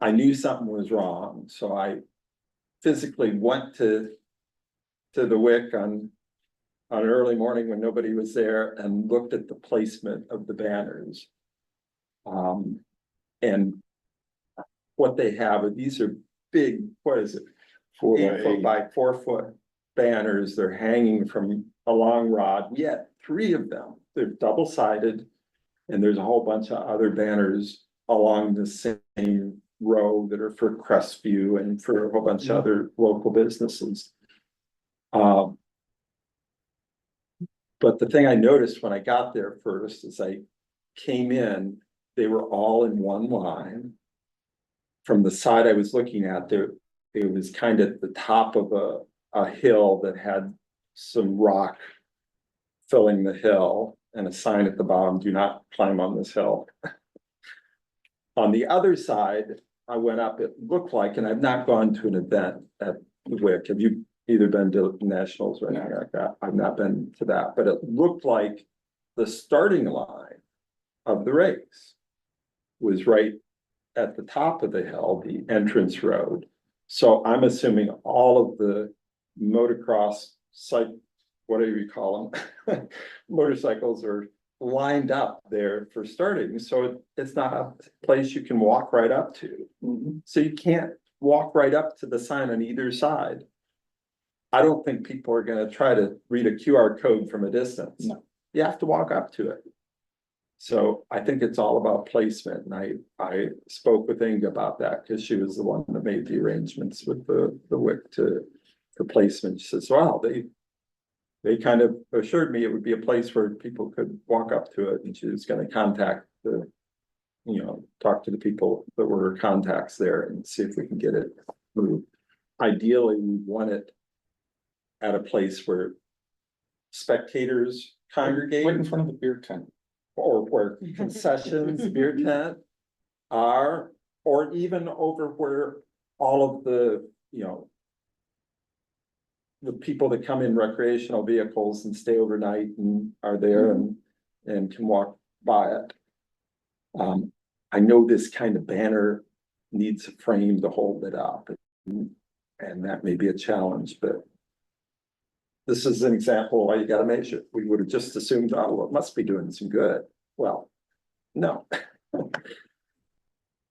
I knew something was wrong, so I physically went to the WIC on an early morning when nobody was there and looked at the placement of the banners. And what they have are these are big, what is it? 8 foot by 4 foot banners. They're hanging from a long rod. We had 3 of them. They're double sided. And there's a whole bunch of other banners along the same row that are for Crestview and for a whole bunch of other local businesses. But the thing I noticed when I got there first is I came in, they were all in one line. From the side I was looking at, there it was kind of at the top of a hill that had some rock filling the hill and a sign at the bottom, do not climb on this hill. On the other side, I went up, it looked like, and I've not gone to an event at the WIC. Have you either been to nationals or anything like that? I've not been to that, but it looked like the starting line of the race was right at the top of the hill, the entrance road. So I'm assuming all of the motocross whatever you call them, motorcycles or lined up there for starting, so it's not a place you can walk right up to. So you can't walk right up to the sign on either side. I don't think people are gonna try to read a QR code from a distance. No. You have to walk up to it. So I think it's all about placement, and I spoke with Inga about that, because she was the one that made the arrangements with the WIC for placement. She says, well, they kind of assured me it would be a place where people could walk up to it, and she was gonna contact talk to the people that were her contacts there and see if we can get it moved. Ideally, we want it at a place where spectators congregate. Right in front of the beer tent. Or where concessions, beer tent are, or even over where all of the, the people that come in recreational vehicles and stay overnight and are there and can walk by it. I know this kind of banner needs a frame to hold it up, and that may be a challenge, but this is an example why you gotta measure. We would have just assumed, oh, well, it must be doing some good. Well, no.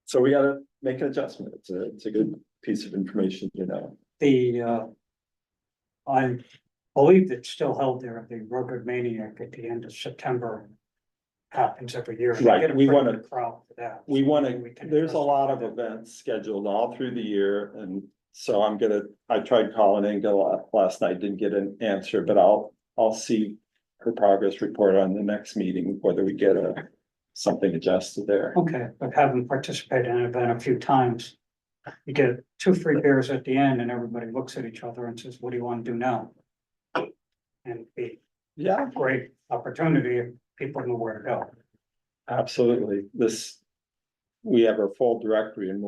So we gotta make an adjustment. It's a good piece of information, I believe it's still held there, the Rugged Maniac at the end of September. Happens every year. They Right, get a we pretty wanna- good crowd for that. We So wanna, maybe we can there's a adjust lot of it. events scheduled all through the year, and so I tried calling Inga last night, didn't get an answer, but I'll see her progress report on the next meeting, whether we get something adjusted there. Okay, but having participated in an event a few times, you get 2 free beers at the end and everybody looks at each other and says, what do you want to do now? And it'd be Yeah, a great opportunity if people know where to go. absolutely. We have our full directory, and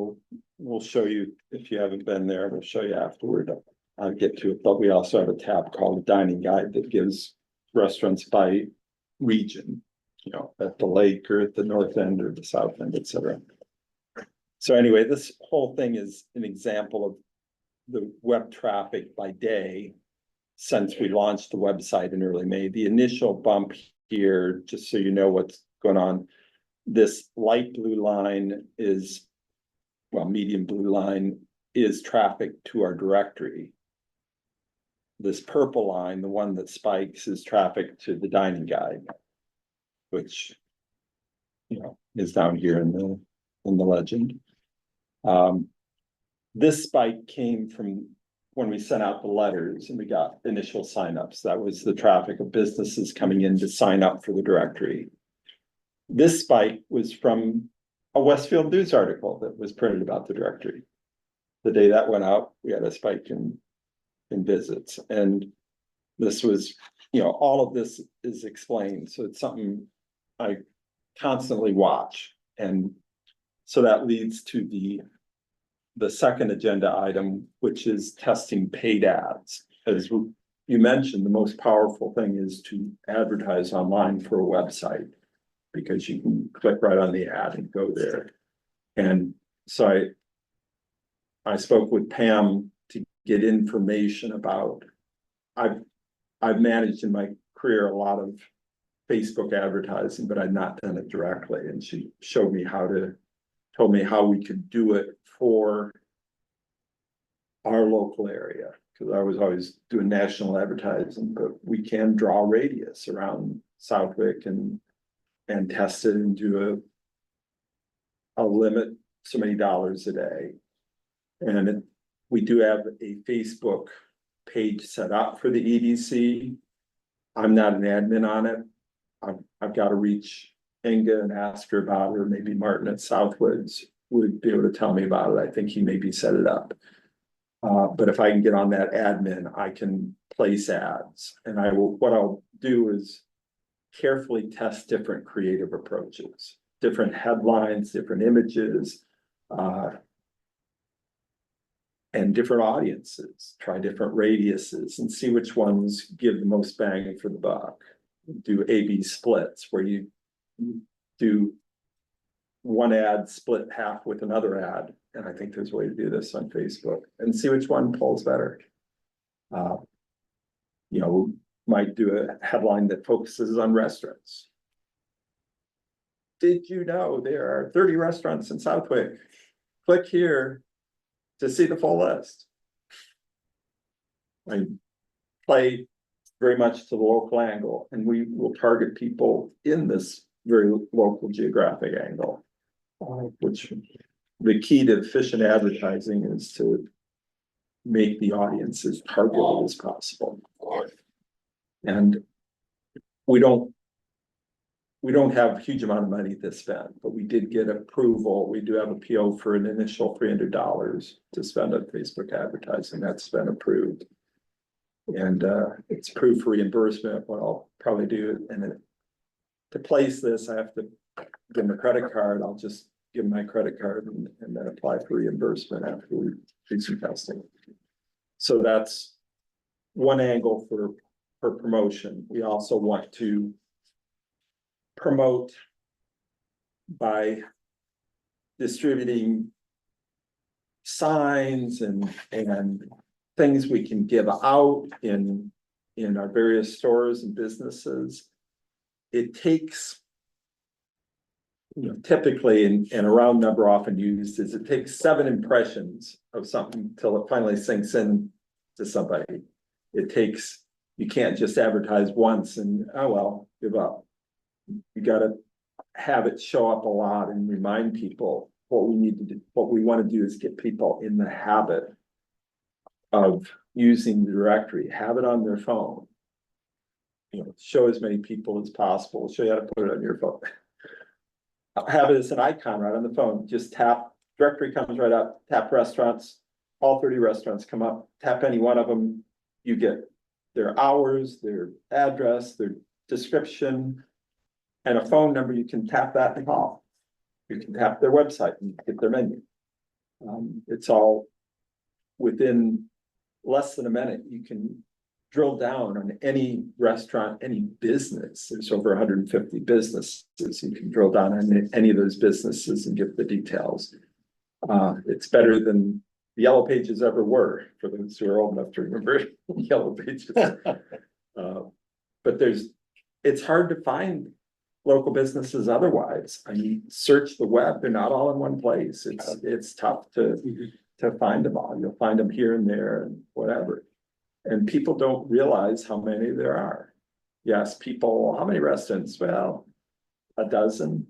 we'll show you, if you haven't been there, we'll show you afterward. I'll get to it, but we also have a tab called the Dining Guide that gives restaurants by region, at the lake or at the north end or the south end, etc. So anyway, this whole thing is an example of the web traffic by day since we launched the website in early May. The initial bump here, just so you know what's going on, this light blue line is, medium blue line is traffic to our directory. This purple line, the one that spikes, is traffic to the Dining Guide, which, is down here in the legend. This spike came from when we sent out the letters and we got initial signups. That was the traffic of businesses coming in to sign up for the directory. This spike was from a Westfield News article that was printed about the directory. The day that went out, we had a spike in visits, and this was, all of this is explained, so it's something I constantly watch. And so that leads to the second agenda item, which is testing paid ads. As you mentioned, the most powerful thing is to advertise online for a website, because you can click right on the ad and go there. And so I spoke with Pam to get information about, I've managed in my career a lot of Facebook advertising, but I'd not done it directly. And she showed me told me how we could do it for our local area. Because I was always doing national advertising, but we can draw radius around Southwick and test it and do a limit so many dollars a day. And we do have a Facebook page set up for the EDC. I'm not an admin on it. I've got to reach Inga and ask her about it, or maybe Martin at Southwoods would be able to tell me about it. I think he maybe set it up. But if I can get on that admin, I can place ads. And what I'll do is carefully test different creative approaches, different headlines, different images, and different audiences, try different radiuses and see which ones give the most bang for the buck. Do A/B splits where you do one ad split half with another ad. And I think there's a way to do this on Facebook and see which one pulls better. Might do a headline that focuses on restaurants did you know there are 30 restaurants in Southwick? Click here to see the full list. I play very much to the local angle, and we will target people in this very local geographic angle. Which the key to efficient advertising is to make the audience as targeted as possible. And we don't have a huge amount of money to spend, but we did get approval. We do have a PO for an initial $300 to spend on Facebook advertising. That's been approved. And it's approved for reimbursement. What I'll probably do, and then to place this, I have to give them a credit card. I'll just give them my credit card and then apply for reimbursement after we do some testing. So that's one angle for promotion. We also want to promote by distributing signs and things we can give out in our various stores and businesses. It takes, you know, typically, and a round number often used is it takes 7 impressions of something till it finally sinks in to somebody. It takes, you can't just advertise once and, oh, well, give up. You gotta have it show up a lot and remind people what we need to do. What we want to do is get people in the habit of using the directory, have it on their phone. You know, show as many people as possible, show you how to put it on your phone. Have it as an icon right on the phone, just tap, directory comes right up, tap restaurants, all 30 restaurants come up, tap any one of them, you get their hours, their address, their description, and a phone number. You can tap that and call. You can tap their website and get their menu. It's all within less than a minute. You can drill down on any restaurant, any business. There's over 150 businesses. You can drill down on any of those businesses and get the details. It's better than the Yellow Pages ever were, for those who are old enough to remember Yellow Pages. But it's hard to find local businesses otherwise. I mean, search the web, they're not all in one place. It's tough to find them all. You'll find them here and there and whatever. And people don't realize how many there are. Yes, people, how many restaurants? Well, a dozen.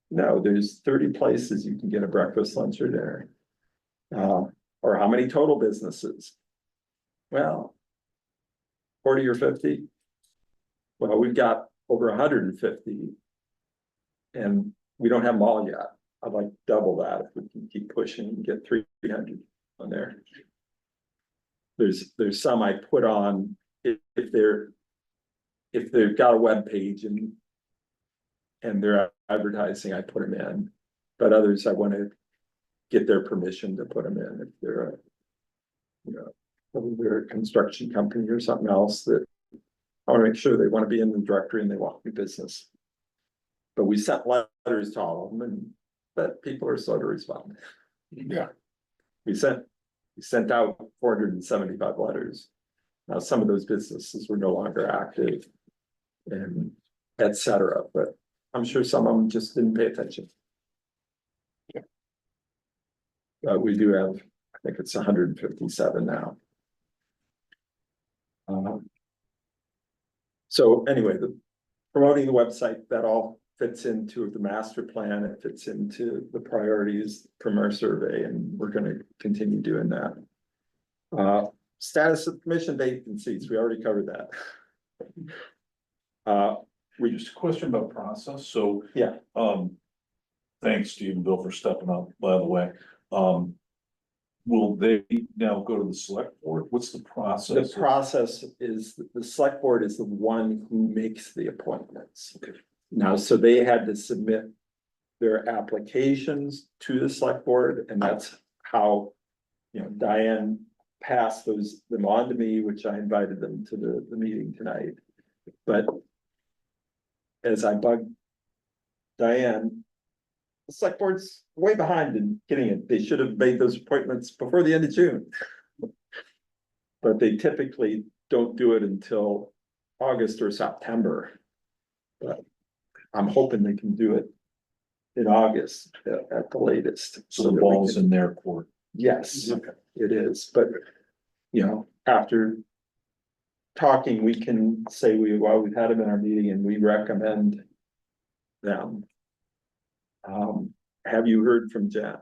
No, there's 30 places you can get a breakfast, lunch, or dinner. Or how many total businesses? Well, 40 or 50. Well, we've got over 150. And we don't have them all yet. I'd like to double that if we can keep pushing and get 300 on there. There's some I put on if they've got a web page and they're advertising, I put them in. But others I want to get their permission to put them in if they're they're a construction company or something else that I want to make sure they want to be in the directory and they want to do business. But we sent letters to all of them, but people are slow to respond. Yeah. We sent out 475 letters. Now, some of those businesses were no longer active and et cetera, but I'm sure some of them just didn't pay attention. Yeah. But we do have, I think it's 157 now. So anyway, promoting the website, that all fits into the master plan. It fits into the priorities from our survey, and we're going to continue doing that. Status of commission vacancies, we already covered that. Just a question about process, so. Yeah. Thanks, Steve and Bill, for stepping up, by the way. Will they now go to the select board? What's the The process? process is, the select board is the one who makes the appointments. Now, so they had to submit their applications to the select board, and that's how, Diane passed them on to me, which I invited them to the meeting tonight. But as I bugged Diane, the select board's way behind in getting it. They should have made those appointments before the end of June. But they typically don't do it until August or September. But I'm hoping they can do it in August at the latest. So the that we ball's can- in their court. Yes, Okay. it is, but, you know, after talking, we can say we've had them in our meeting and we recommend them. Have you heard from Jen?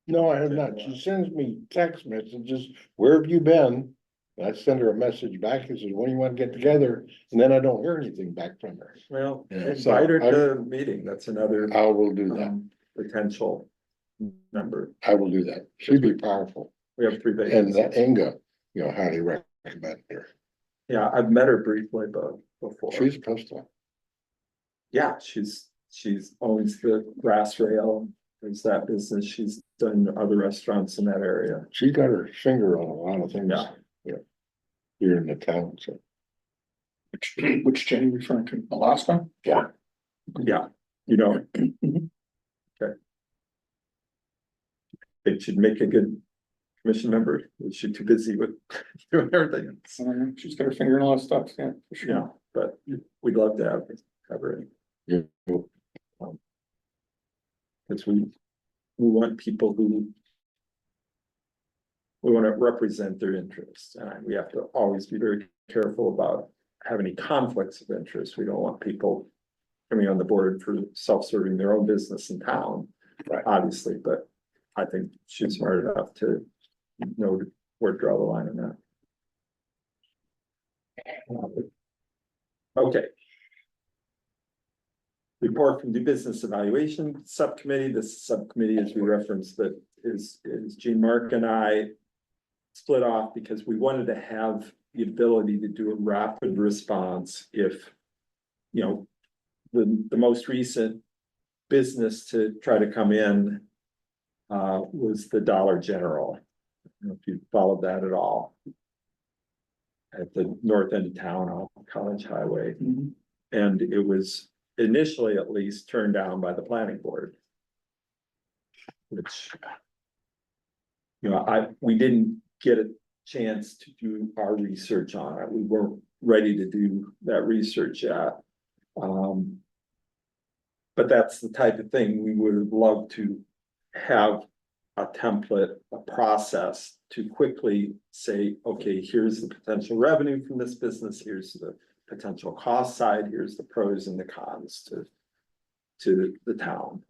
No, I have not. She sends me text messages, where have you been? And I send her a message back and says, when you want to get together? And then I don't hear anything back from her. Well, Yeah, so invite her to the meeting, that's another I will do that. potential member. I will do that. She'd be powerful. We have 3 And vacancies. that Inga, you know, highly recommend her. Yeah, I've met her briefly, but before. She's a pistol. Yeah, she's owns the grass rail, there's that business, she's done other restaurants in that area. She got her finger on a lot of things. Yeah. Here in the town, so. Which Jenny referring to, Alaska? Yeah, you know. Okay. It should make a good commission member, is she too busy with doing everything? She's got her finger in a lot of stuff, yeah, for sure. Yeah, but we'd love to have her in. Yeah. Cause we want people who. We wanna represent their interests, and we have to always be very careful about having any conflicts of interest. We don't want people. Coming on the board for self-serving their own business in town. Right. Obviously, but I think she's smart enough to know where to draw the line on that. Okay. Report from the Business Evaluation Subcommittee. This subcommittee, as we referenced, that is Gene Mark and I split off because we wanted to have the ability to do a rapid response if, you know, the most recent business to try to come in was the Dollar General. I don't know if you followed that at all. At the north end of town on College Highway. Mhm. And it was initially at least turned down by the planning board. Which. You know, we didn't get a chance to do our research on it. We weren't ready to do that research yet. But that's the type of thing we would have loved to have a template, a process to quickly say, okay, here's the potential revenue from this business, here's the potential cost side, here's the pros and the cons to the town.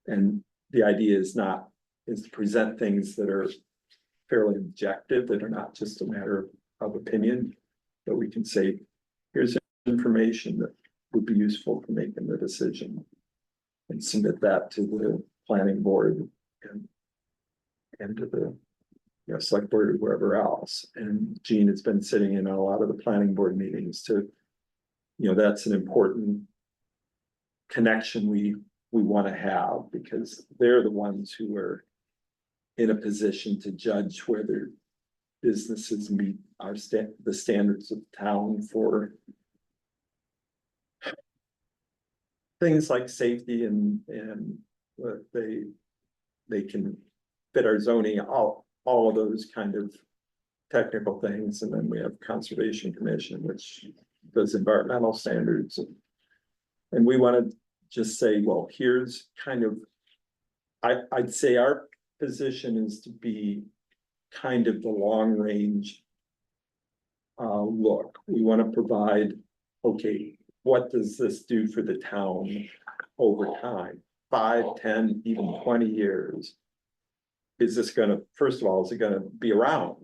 And the idea is to present things that are fairly objective, that are not just a matter of opinion, but we can say, here's information that would be useful for making the decision. And submit that to the planning board and to the, you know, select board or wherever else. And Gene has been sitting in a lot of the planning board meetings to, you know, that's an important connection we want to have, because they're the ones who are in a position to judge whether businesses meet the standards of town for things like safety and what they can fit our zoning, all of those kind of technical things. And then we have Conservation Commission, which does environmental standards. And we want to just say, well, here's kind of, I'd say our position is to be kind of the long range look. We want to provide, okay, what does this do for the town over time? 5, 10, even 20 years? Is this gonna, first of all, is it gonna be around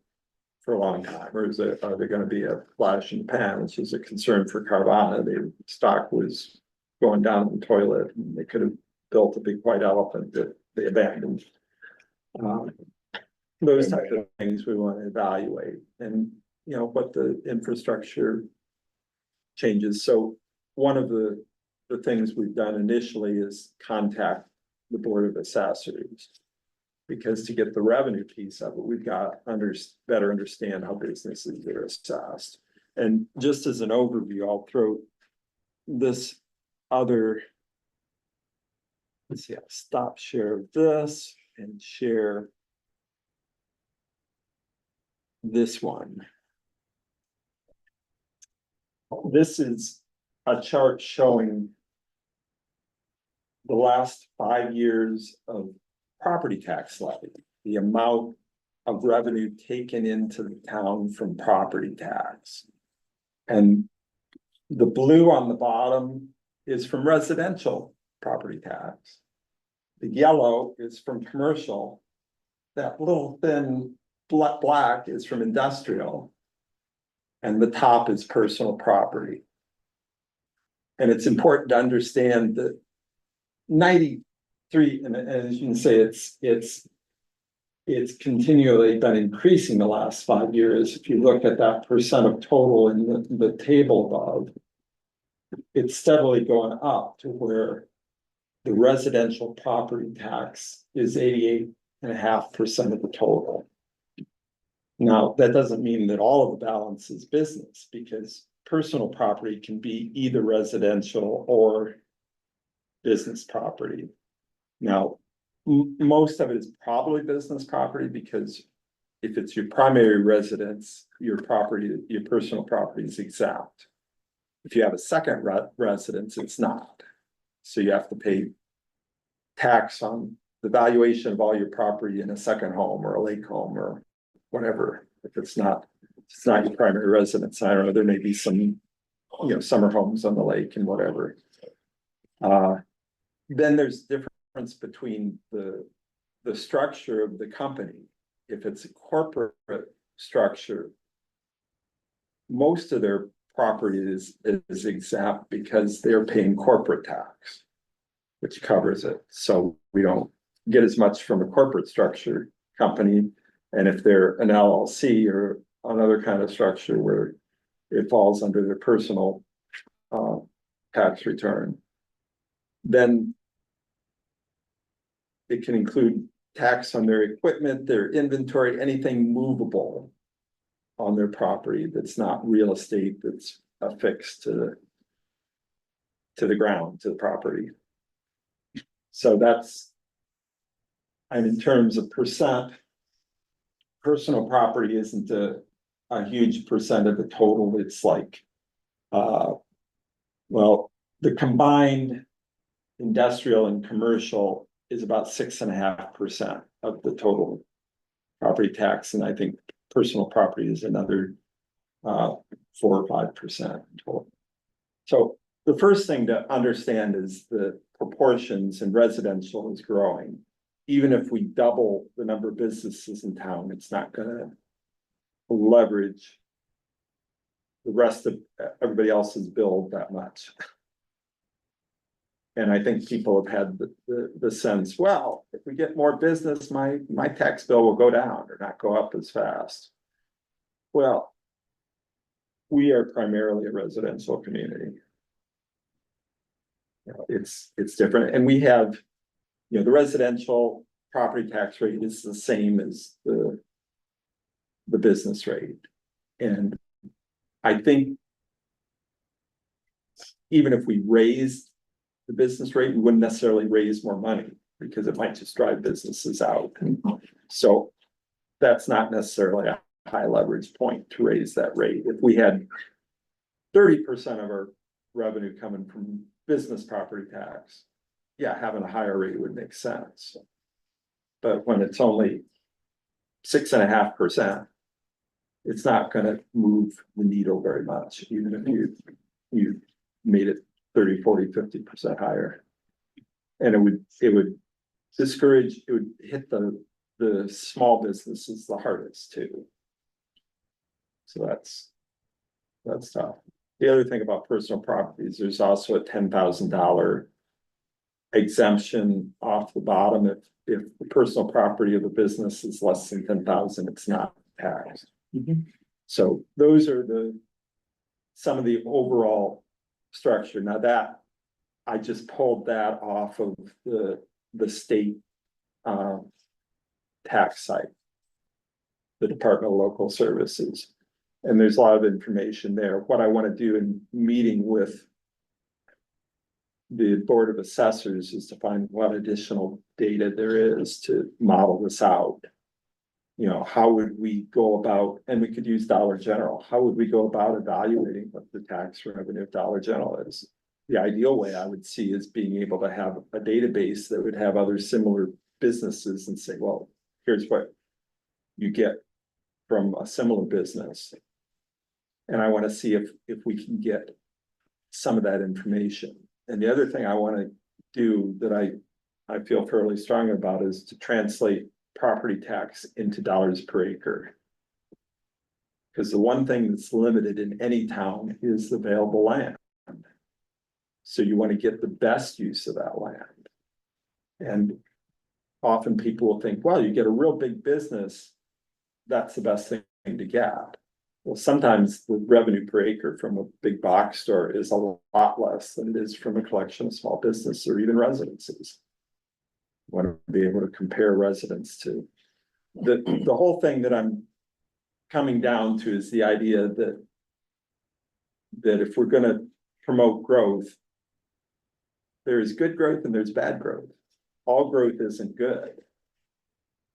for a long time? Or are there gonna be a flash in the pan, which is a concern for Carvana? Their stock was going down the toilet, and they could have built a big white elephant that they abandoned. Those types of things we want to evaluate, and you know, what the infrastructure changes. So one of the things we've done initially is contact the Board of Assessors. Because to get the revenue piece of it, we've got better understand how businesses are assessed. And just as an overview, I'll throw this other. Let's see, I'll stop share of this and share this one. This is a chart showing the last 5 years of property tax levy, the amount of revenue taken into the town from property tax. And the blue on the bottom is from residential property tax. The yellow is from commercial. That little thin black is from industrial. And the top is personal property. And it's important to understand that 93, and as you can say, it's continually been increasing the last 5 years. If you look at that percent of total in the table above, it's steadily going up to where the residential property tax is 88.5% of the total. Now, that doesn't mean that all of the balance is business, because personal property can be either residential or business property. Now, most of it is probably business property, because if it's your primary residence, your property, your personal property is exempt. If you have a second residence, it's not. So you have to pay tax on the valuation of all your property in a second home or a lake home or whatever. If it's not your primary residence, I don't know, there may be some, summer homes on the lake and whatever. Then there's difference between the structure of the company. If it's a corporate structure, most of their property is exempt because they're paying corporate tax, which covers it. So we don't get as much from a corporate structure company. And if they're an LLC or another kind of structure where it falls under their personal tax return, then it can include tax on their equipment, their inventory, anything movable on their property that's not real estate that's affixed to the ground, to the property. So that's, and in terms of percent, personal property isn't a huge percent of the total. It's like, well, the combined industrial and commercial is about 6.5% of the total property tax. And I think personal property is another 4 or 5% total. So the first thing to understand is the proportions in residential is growing. Even if we double the number of businesses in town, it's not gonna leverage the rest of everybody else's bill that much. And I think people have had the sense, well, if we get more business, my tax bill will go down or not go up as fast. Well, we are primarily a residential community. It's different, and we have, the residential property tax rate is the same as the business rate. And I think even if we raised the business rate, we wouldn't necessarily raise more money because it might just drive businesses out. So that's not necessarily a high leverage point to raise that rate. If we had 30% of our revenue coming from business property tax, yeah, having a higher rate would make sense. But when it's only 6.5%, it's not gonna move the needle very much, even if you made it 30, 40, 50% higher. And it would discourage, it would hit the small businesses the hardest too. So that's tough. The other thing about personal properties, there's also a $10,000 exemption off the bottom. If the personal property of the business is less than 10,000, it's not taxed. So those are some of the overall structure. Now that I just pulled that off of the state tax site, the Department of Local Services. And there's a lot of information there. What I want to do in meeting with the Board of Assessors is to find what additional data there is to model this out. How would we go about, and we could use Dollar General, how would we go about evaluating what the tax revenue of Dollar General is? the ideal way I would see is being able to have a database that would have other similar businesses and say, well, here's what you get from a similar business. And I want to see if we can get some of that information. And the other thing I want to do that I feel fairly strong about is to translate property tax into dollars per acre. Because the one thing that's limited in any town is the available land. So you want to get the best use of that land. And often people will think, well, you get a real big business, that's the best thing to get. Well, sometimes the revenue per acre from a big box store is a lot less than it is from a collection of small business or even residences. You want to be able to compare residents to the whole thing that I'm coming down to is the idea that if we're going to promote growth, there's good growth and there's bad growth. All growth isn't good.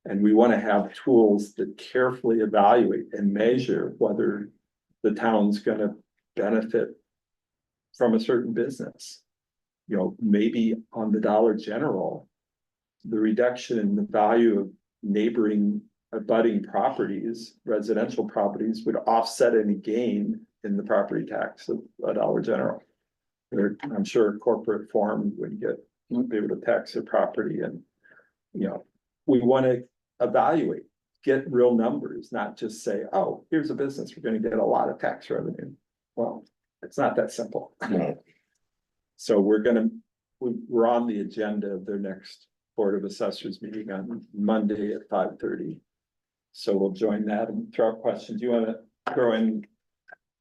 And we want to have tools that carefully evaluate and measure whether the town's going to benefit from a certain business. You know, maybe on the Dollar General, the reduction in the value of neighboring abutting properties, residential properties, would offset any gain in the property tax of a Dollar General. I'm sure a corporate farm would be able to tax their property, and you know, we want to evaluate, get real numbers, not just say, oh, here's a business, we're going to get a lot of tax revenue. Well, it's not that simple. No. So we're on the agenda of their next Board of Assessors meeting on Monday at 5:30. So we'll join that and throw out questions. You want to throw in?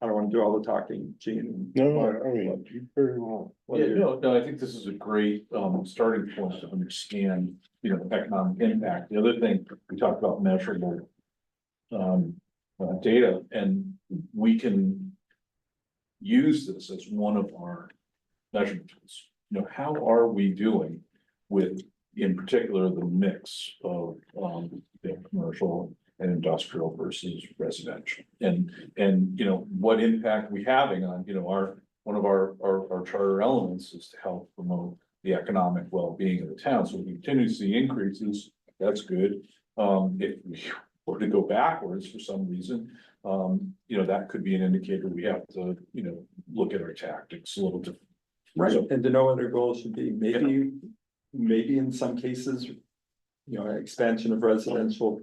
I don't want to do all the talking, Gene. No, I mean, you very well. Yeah, no, I think this is a great starting point to understand, you know, economic impact. The other thing, we talked about measurable data, and we can use this as one of our measurement tools. You know, how are we doing with, in particular, the mix of you know, commercial and industrial versus residential, and you know, what impact we having on, you know, one of our charter elements is to help promote the economic well-being of the town. So if we continue to see increases, that's good. If we were to go backwards for some reason, you know, that could be an indicator we have to, you know, look at our tactics a little different. Right, and to know what their goals should be, maybe in some cases, you know, expansion of residential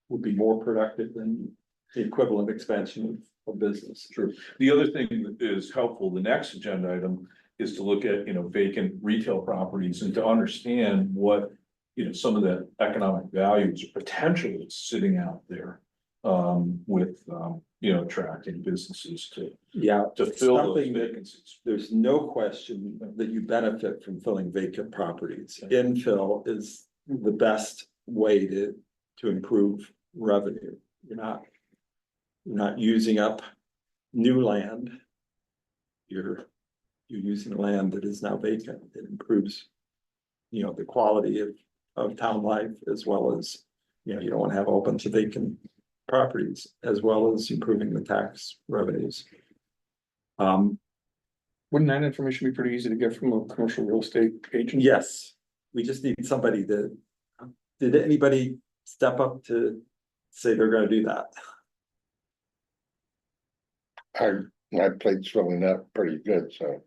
would be more productive than the equivalent expansion of business. True. The other thing that is helpful, the next agenda item, is to look at, you know, vacant retail properties and to understand what, you know, some of the economic values or potential that's sitting out there. With, you know, attracting businesses to fill those Something that vacancies. there's no question that you benefit from filling vacant properties. Infill is the best way to improve revenue. You're not using up new land. You're using land that is now vacant. It improves, you know, the quality of town life, as well as, you know, you don't want to have a whole bunch of vacant properties, as well as improving the tax revenues. Wouldn't that information be pretty easy to get from a commercial real estate agent? Yes, we just need somebody did anybody step up to say they're gonna do that? My plate's filling up pretty good, so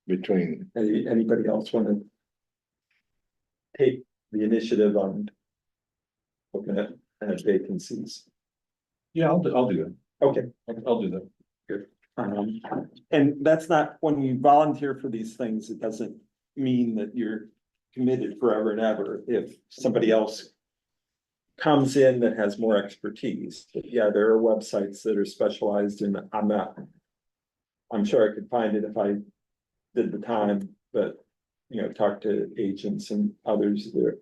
between, Anybody else want to take the initiative on looking at vacancies? Yeah, I'll do that. Okay. I'll do that. And that's not, when you volunteer for these things, it doesn't mean that you're committed forever and ever. If somebody else comes in that has more expertise, but yeah, there are websites that are specialized in, I'm sure I could find it if I did the time, but you know, talk to agents and others there.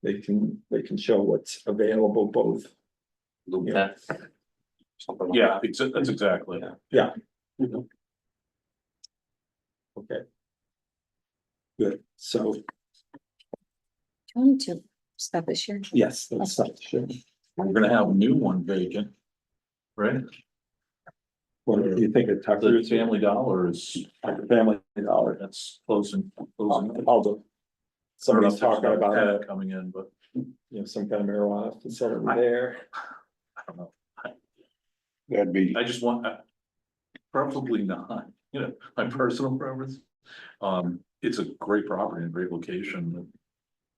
They can show what's available both. Yeah. Something like Yeah, that. that's exactly. Yeah. Okay. Good, so, Do you want to stop this year? yes, that's not sure. We're gonna have a new one vacant. Right? What do you think of The Tucker's? Family Dollar is, Family Dollar. that's closing. Although somebody's talking about a, Coming in, but some kind of marijuana facility there. I don't know. That'd be, I just want, probably not, my personal preference. It's a great property and great location.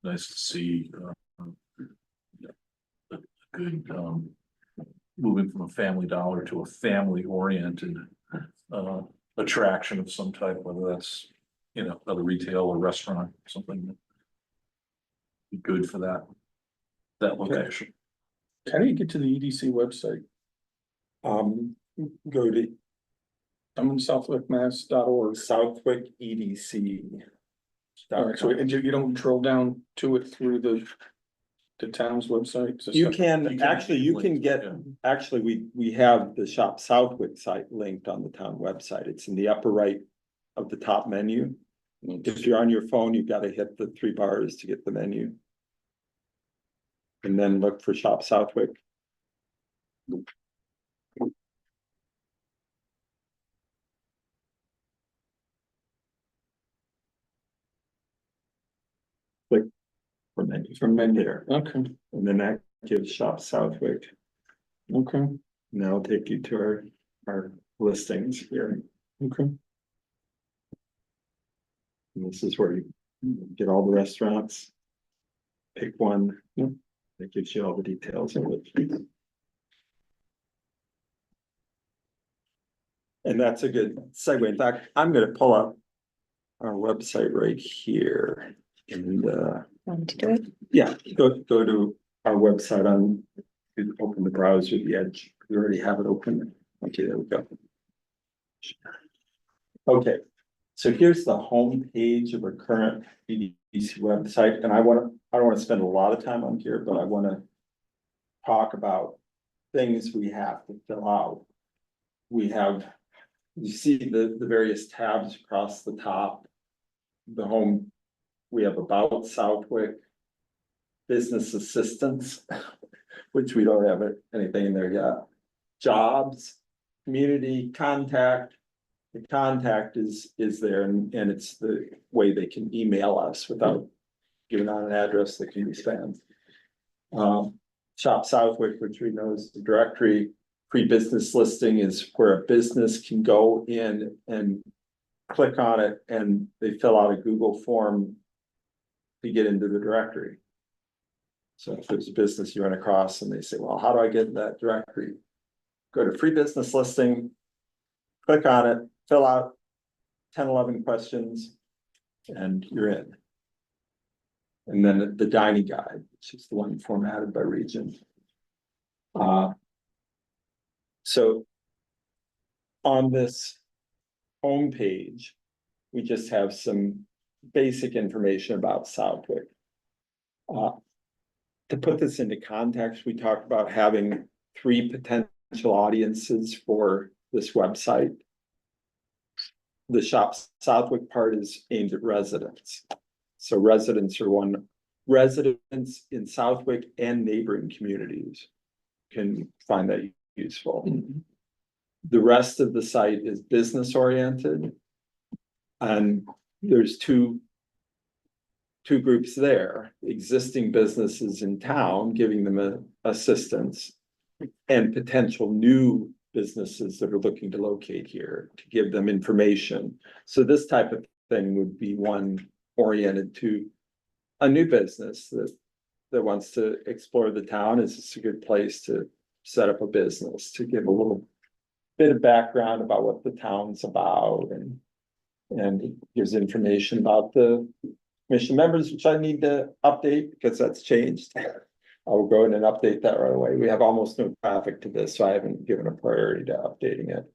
Nice to see, a good, moving from a Family Dollar to a family oriented, attraction of some type, whether that's, another retail or restaurant, something. That be good for that location. How do you get to the EDC website? Go to I'm in southwickmass.org. Southwick EDC. All right, so you don't drill down to it through the town's website? It's just You like- can, actually, you can get, Yeah. actually, we have the Shop Southwick site linked on the town website. It's in the upper right of the top menu. If you're on your phone, you've got to hit the 3 bars to get the menu. And then look for Shop Southwick. Click for menu. From menu. There, Okay, and then that gives Shop Southwick. okay, And that'll take you to our listings here. okay. And this is where you get all the restaurants. Pick one. Yeah. That gives you all the details of it. And that's a good segue. In fact, I'm gonna pull up our website right here. And Want to do it? yeah, go to our website on, you open the browser, the Edge. We already have it open. Okay, there we go. Okay, so here's the home page of our current EDC website, and I don't wanna spend a lot of time on here, but I wanna talk about things we have to fill out. We have, you see the various tabs across the top. The home, we have About Southwick, Business Assistance, which we don't have anything in there yet. Jobs, Community, Contact. The contact is there, and it's the way they can email us without giving out an address that can be spammed. Shop Southwick, which we know is the directory. Pre-business listing is where a business can go in and click on it, and they fill out a Google form to get into the directory. So if there's a business you run across and they say, well, how do I get in that directory? Go to free business listing, click on it, fill out 10, 11 questions, and you're in. And then the dining guide, which is the one formatted by region. So on this home page, we just have some basic information about Southwick. To put this into context, we talked about having 3 potential audiences for this website. The Shop Southwick part is aimed at residents. So residents in Southwick and neighboring communities can find that useful. The rest of the site is business oriented. And there's two groups there, existing businesses in town, giving them assistance, and potential new businesses that are looking to locate here to give them information. So this type of thing would be one oriented to a new business that wants to explore the town. Is this a good place to set up a business, to give a little bit of background about what the town's about, and it gives information about the commission members, which I need to update because that's changed. I'll go in and update that right away. We have almost no traffic to this, so I haven't given a priority to updating it.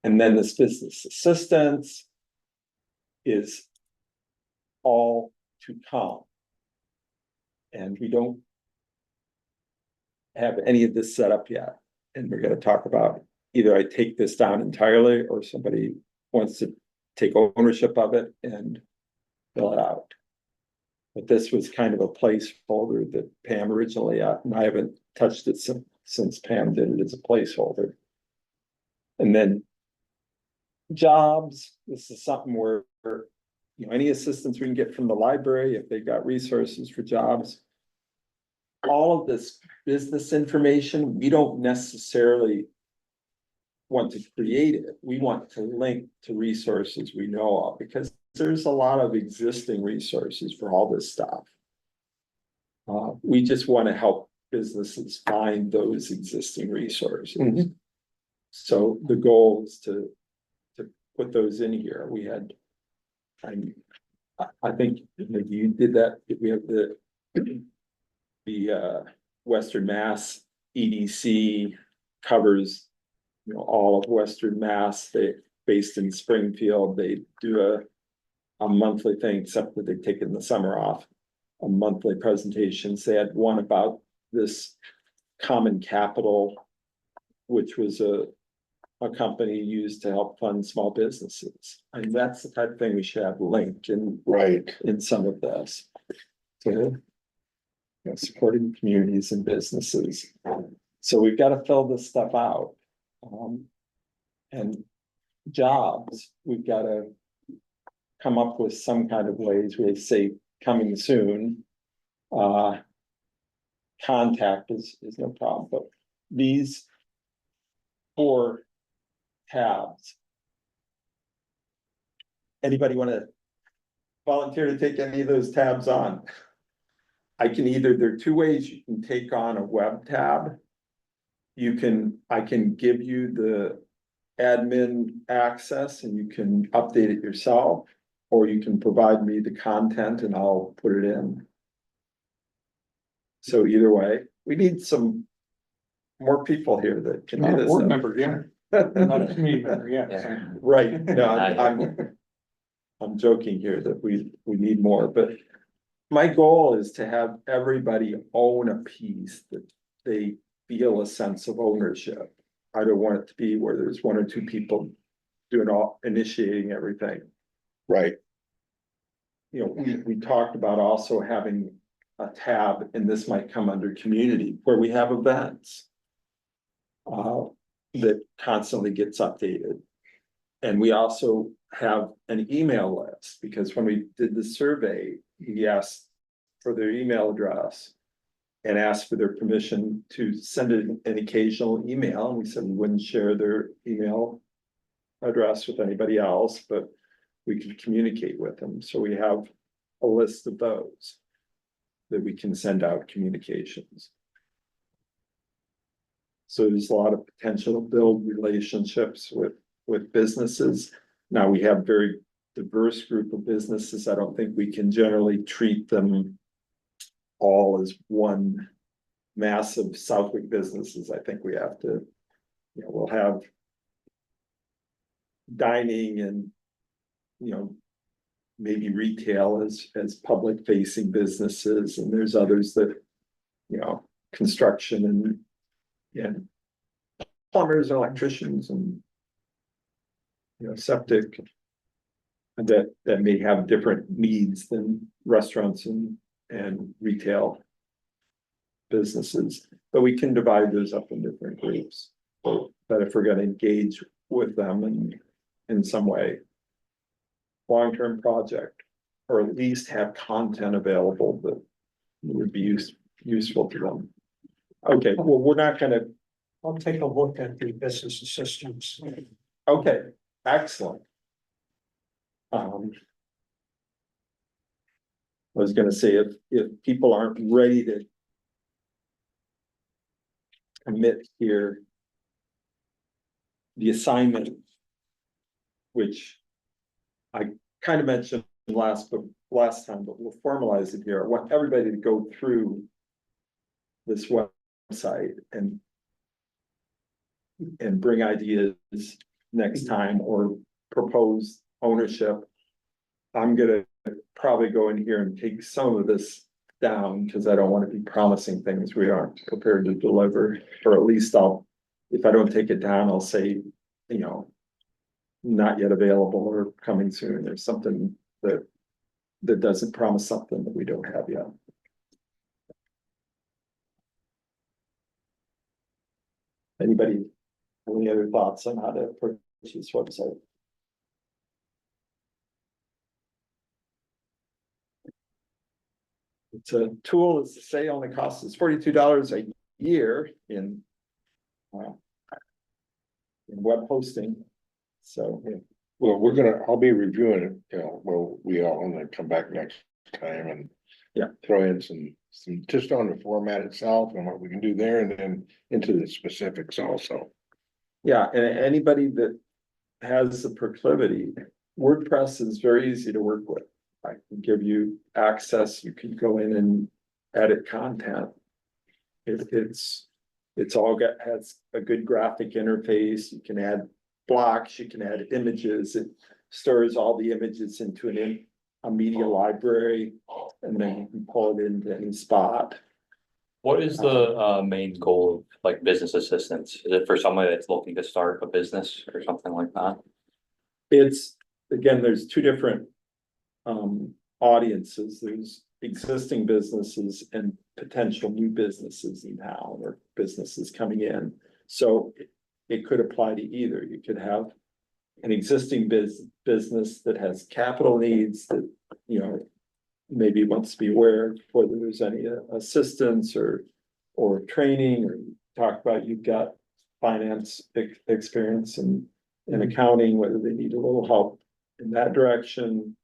And then this business assistance is all to come. And we don't have any of this set up yet. And we're gonna talk about either I take this down entirely or somebody wants to take ownership of it and fill it out. But this was kind of a placeholder that Pam originally, and I haven't touched it since Pam did it as a placeholder. And then jobs, this is something where, you know, any assistance we can get from the library, if they've got resources for jobs. All of this business information, we don't necessarily want to create it. We want to link to resources we know of, because there's a lot of existing resources for all this stuff. We just want to help businesses find those existing resources. So the goal is to put those in here. We had, I think maybe you did that. We have the Western Mass EDC covers, you know, all of Western Mass. They based in Springfield. They do a monthly thing, except that they've taken the summer off. A monthly presentations. They had one about this Common Capital, which was a company used to help fund small businesses. And that's the type of thing we should have linked in, Right. in some of this. To, you know, supporting communities and businesses. So we've got to fill this stuff out. And jobs, we've got to come up with some kind of ways. We say coming soon. Contact is no problem, but these 4 tabs. Anybody want to volunteer to take any of those tabs on? I can either, there are 2 ways you can take on a web tab. I can give you the admin access and you can update it yourself, or you can provide me the content and I'll put it in. So either way, we need some more people here that can do Not a this. board stuff. member, yeah, not a committee member, yeah. Right, no, I'm joking here that we need more, but my goal is to have everybody own a piece that they feel a sense of ownership. I don't want it to be where there's 1 or 2 people initiating everything. Right. You know, we talked about also having a tab, and this might come under community, where we have events. That constantly gets updated. And we also have an email list, because when we did the survey, we asked for their email address. And asked for their permission to send an occasional email, and we said we wouldn't share their email address with anybody else, but we could communicate with them, so we have a list of those. That we can send out communications. So there's a lot of potential to build relationships with businesses. Now, we have very diverse group of businesses. I don't think we can generally treat them all as one massive Southwick businesses. I think we have to, you know, we'll have dining and, you know, maybe retail as public facing businesses, and there's others that, you know, construction and plumbers, electricians, and, you know, septic, and that may have different needs than restaurants and retail businesses, but we can divide those up in different groups. But if we're gonna engage with them in some way, long-term project, or at least have content available that would be useful to them. Okay, well, we're not gonna, I'll take a look at the business assistance. okay, excellent. I was gonna say, if people aren't ready to commit here, the assignment, which I kind of mentioned last time, but we'll formalize it here. I want everybody to go through this website and bring ideas next time, or propose ownership. I'm gonna probably go in here and take some of this down, because I don't want to be promising things we aren't prepared to deliver, or at least if I don't take it down, I'll say, you know, not yet available or coming soon, or something that doesn't promise something that we don't have yet. Anybody, any other thoughts on how to approach this website? It's a tool, as to say, only costs us $42 a year in web hosting. So, Well, I'll be reviewing it, you know, well, we all, and then come back next time and. Yeah. Throw in some, just on the format itself and what we can do there and then into the specifics also. yeah, and anybody that has the proclivity, WordPress is very easy to work with. I can give you access, you can go in and edit content. It's all has a good graphic interface, you can add blocks, you can add images, it stores all the images into a media library, and then you can pull it into any spot. What is the main goal of like business assistance? Is it for somebody that's looking to start a business or something like that? It's, again, there's two different audiences. There's existing businesses and potential new businesses in town or businesses coming in. So it could apply to either. You could have an existing business that has capital needs that, you know, maybe wants to be aware whether there's any assistance or training, or talk about you've got finance experience and accounting, whether they need a little help in that direction,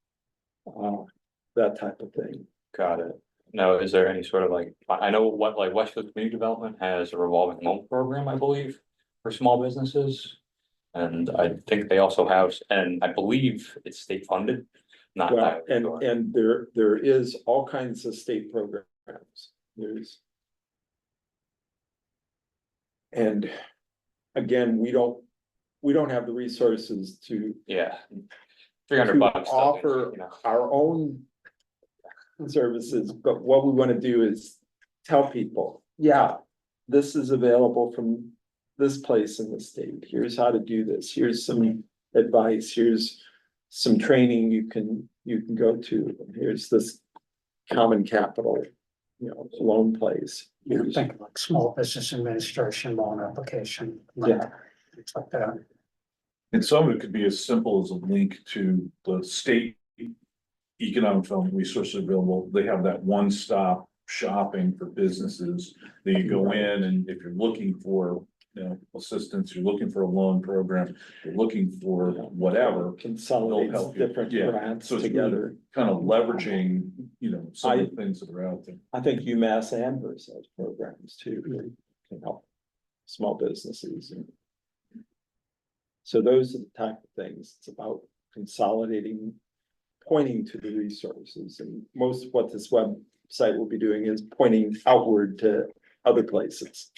that type of thing. Got it. Now, is there any sort of like, I know what like Westfield Community Development has a revolving loan program, I believe, for small businesses. And I think they also have, and I believe it's state funded, not. Well, entirely sure. and there is all kinds of state programs. And again, we don't have the resources to Yeah. $300 doesn't, offer you know. our own services, but what we want to do is tell people, yeah, this is available from this place in the state. Here's how to do this. Here's some advice. Here's some training you can go to. Here's this common capital, you know, loan place. You know, think like small business administration loan application. Yeah. Things like that. And some of it could be as simple as a link to the state economic development resources available. They have that one-stop shopping for businesses that you go in, and if you're looking for, you know, assistance, you're looking for a loan program, you're looking for whatever, Consolidates They'll help you. different Yeah. grants So it's really together. kind of leveraging, you know, some of the things that are out there. I think UMass Amherst has programs too, that can help small businesses. And so those are the type of things. It's about consolidating, pointing to the resources, and most of what this website will be doing is pointing outward to other places.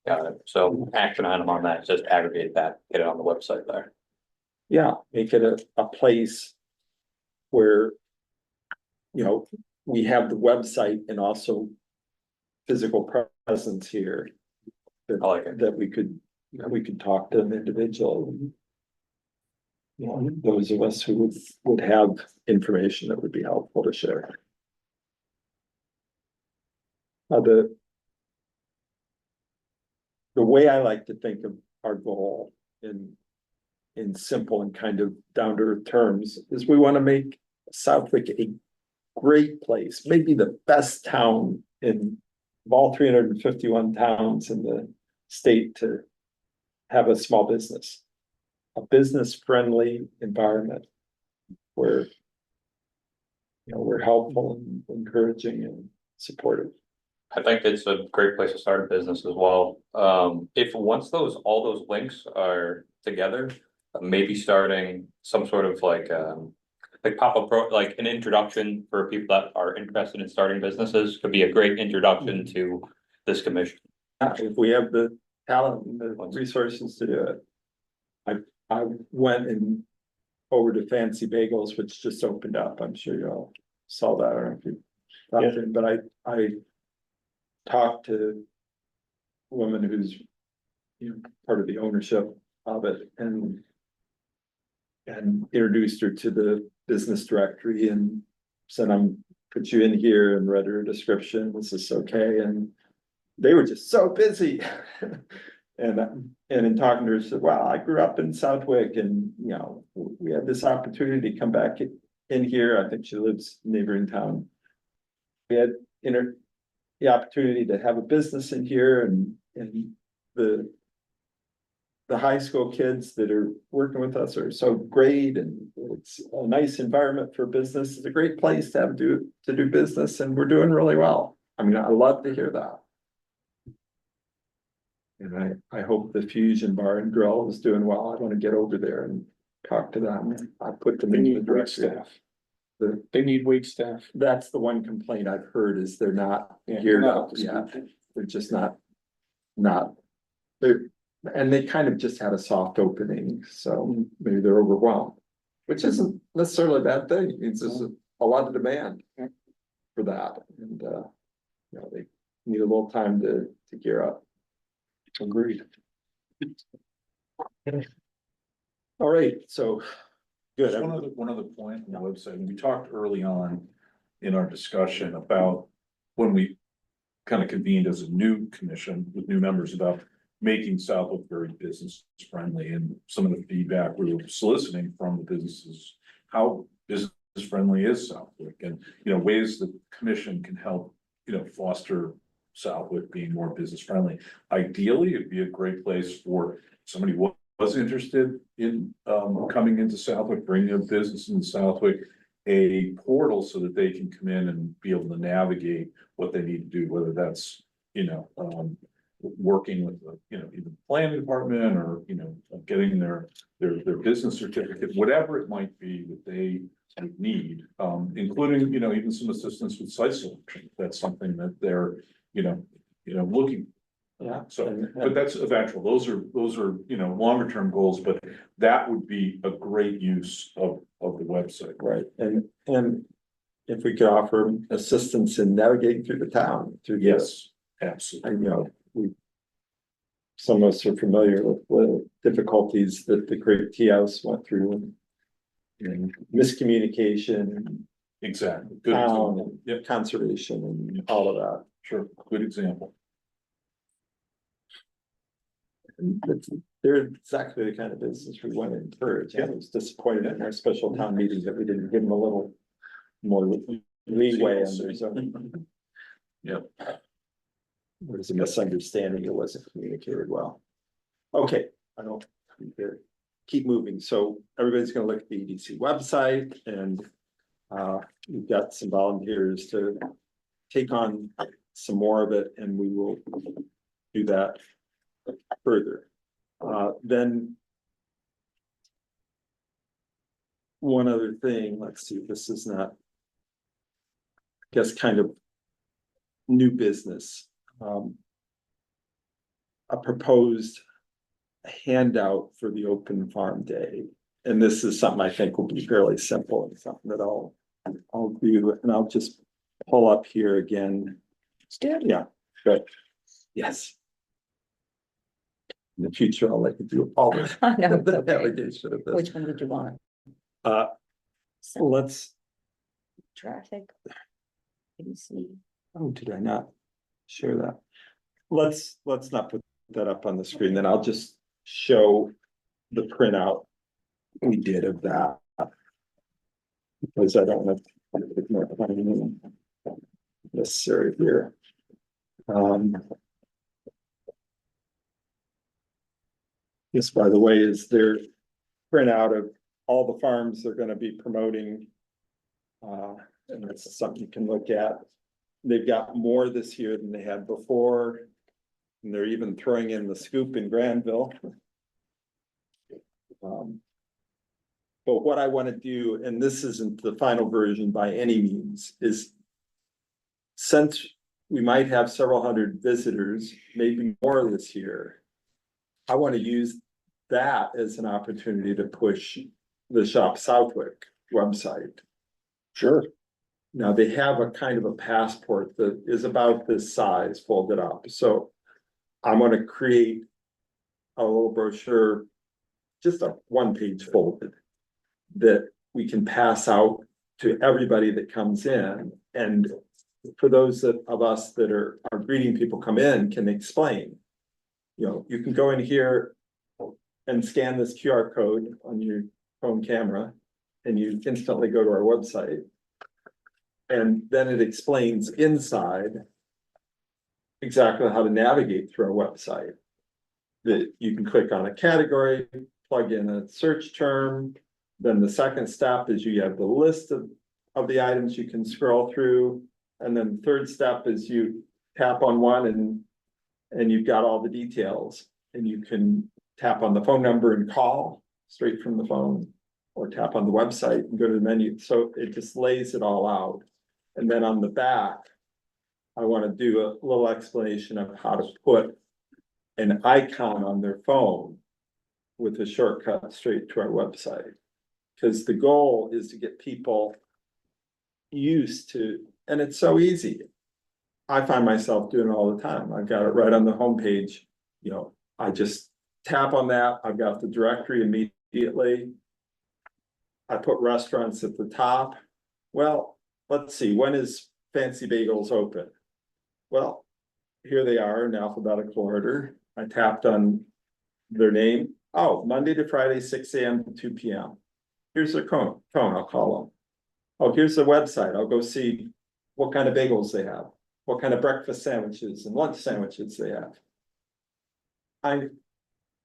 Got it. So action item on that, just aggregate that, get it on the website there. Yeah, make it a place where, you know, we have the website and also physical presence here. I like it. That we could talk to an individual. You know, those of us who would have information that would be helpful to share. The way I like to think of our goal in simple and kind of down to earth terms is we want to make Southwick a great place, maybe the best town of all 351 towns in the state to have a small business, a business friendly environment where, you know, we're helpful and encouraging and supportive. I think it's a great place to start a business as well. If once all those links are together, maybe starting some sort of like pop-up like an introduction for people that are interested in starting businesses could be a great introduction to this commission. If we have the talent and the resources to do it. I went over to Fancy Bagels, which just opened up. I'm sure you all saw that. I don't know if you talked to him, but I talked to a woman who's, you know, part of the ownership of it and introduced her to the business directory and said, put you in here, and read her description. Was this okay? And they were just so busy. And in talking to her, she said, well, I grew up in Southwick and, you know, we had this opportunity to come back in here. I think she lives neighboring town. We had the opportunity to have a business in here and the high school kids that are working with us are so great and it's a nice environment for business. It's a great place to do business and we're doing really well. I mean, I love to hear that. And I hope the Fusion Bar and Grill is doing well. I want to get over there and talk to them. I put them They in the need wait directory. staff. They need wait staff. That's the one complaint I've heard is they're not Yeah, geared not up up to yet. speed. They're just not, and they kind of just had a soft opening, so maybe they're overwhelmed. Which isn't necessarily a bad thing, it means there's a lot of demand for that, and, you know, they need a little time to gear up. Agreed. All right, so, good. Just one other point on the website, we talked early on in our discussion about when we kind of convened as a new commission with new members about making Southwick very business friendly, and some of the feedback we were soliciting from the businesses, how business friendly is Southwick, and, you know, ways the commission can help, you know, foster Southwick being more business friendly. Ideally, it'd be a great place for somebody who was interested in coming into Southwick, bringing a business in Southwick, a portal so that they can come in and be able to navigate what they need to do, whether that's, you know, working with the, you know, either the planning department or, you know, getting their business certificate, whatever it might be that they need, including, you know, even some assistance with site selection. That's something that they're, you know, looking. Yeah. So, but that's eventual. Those are, you know, longer term goals, but that would be a great use of the website. Right, and if we could offer assistance in navigating through the town, through the, Yes, absolutely. you know, some of us are familiar with the difficulties that the great tea house went through and miscommunication, Exactly. Good town, example. and Yep, conservation and all of that. sure. Good example. And they're exactly the kind of business we want to encourage. I was disappointed in our special town meeting that we didn't give them a little more leeway on their zoning. Yep. There was a misunderstanding, it wasn't communicated well. Okay, I don't, keep moving, so everybody's gonna look at the EDC website and. We've got some volunteers to take on some more of it and we will do that further. Then. One other thing, let's see, this is not. I guess kind of. New business. A proposed handout for the open farm day. And this is something I think will be fairly simple and something that I'll do, and I'll just pull up here again. Let's do it. Yeah, good. Yes. In the future, I'll let you do all the I know, it's the okay. navigation of this. Which one did you want? So let's, Traffic. ABC. oh, did I not share that? Let's not put that up on the screen, then I'll just show the printout we did of that. Because I don't know. Necessary here. This, by the way, is their printout of all the farms they're gonna be promoting. And that's something you can look at. They've got more this year than they had before. And they're even throwing in the scoop in Granville. But what I want to do, and this isn't the final version by any means, is since we might have several hundred visitors, maybe more this year, I want to use that as an opportunity to push the Shop Southwick website. Sure. Now, they have a kind of a passport that is about this size folded up, so I'm gonna create a little brochure, just a one-page folded, that we can pass out to everybody that comes in. And for those of us that are greeting people come in, can explain You know, you can go in here and scan this QR code on your phone camera, and you instantly go to our website. And then it explains inside exactly how to navigate through our website. That you can click on a category, plug in a search term. Then the second step is you have the list of the items you can scroll through. And then the third step is you tap on one and you've got all the details. And you can tap on the phone number and call straight from the phone. Or tap on the website and go to the menu. So it just lays it all out. And then on the back, I want to do a little explanation of how to put an icon on their phone with a shortcut straight to our website. Because the goal is to get people used to, and it's so easy. I find myself doing it all the time. I've got it right on the homepage. You know, I just tap on that. I've got the directory immediately. I put restaurants at the top. Well, let's see, when is Fancy Bagels open? Well, here they are in alphabetical order. I tapped on their name. Oh, Monday to Friday, 6 AM to 2 PM. Here's their phone, I'll call them. Oh, here's their website. I'll go see what kind of bagels they have, what kind of breakfast sandwiches and lunch sandwiches they have.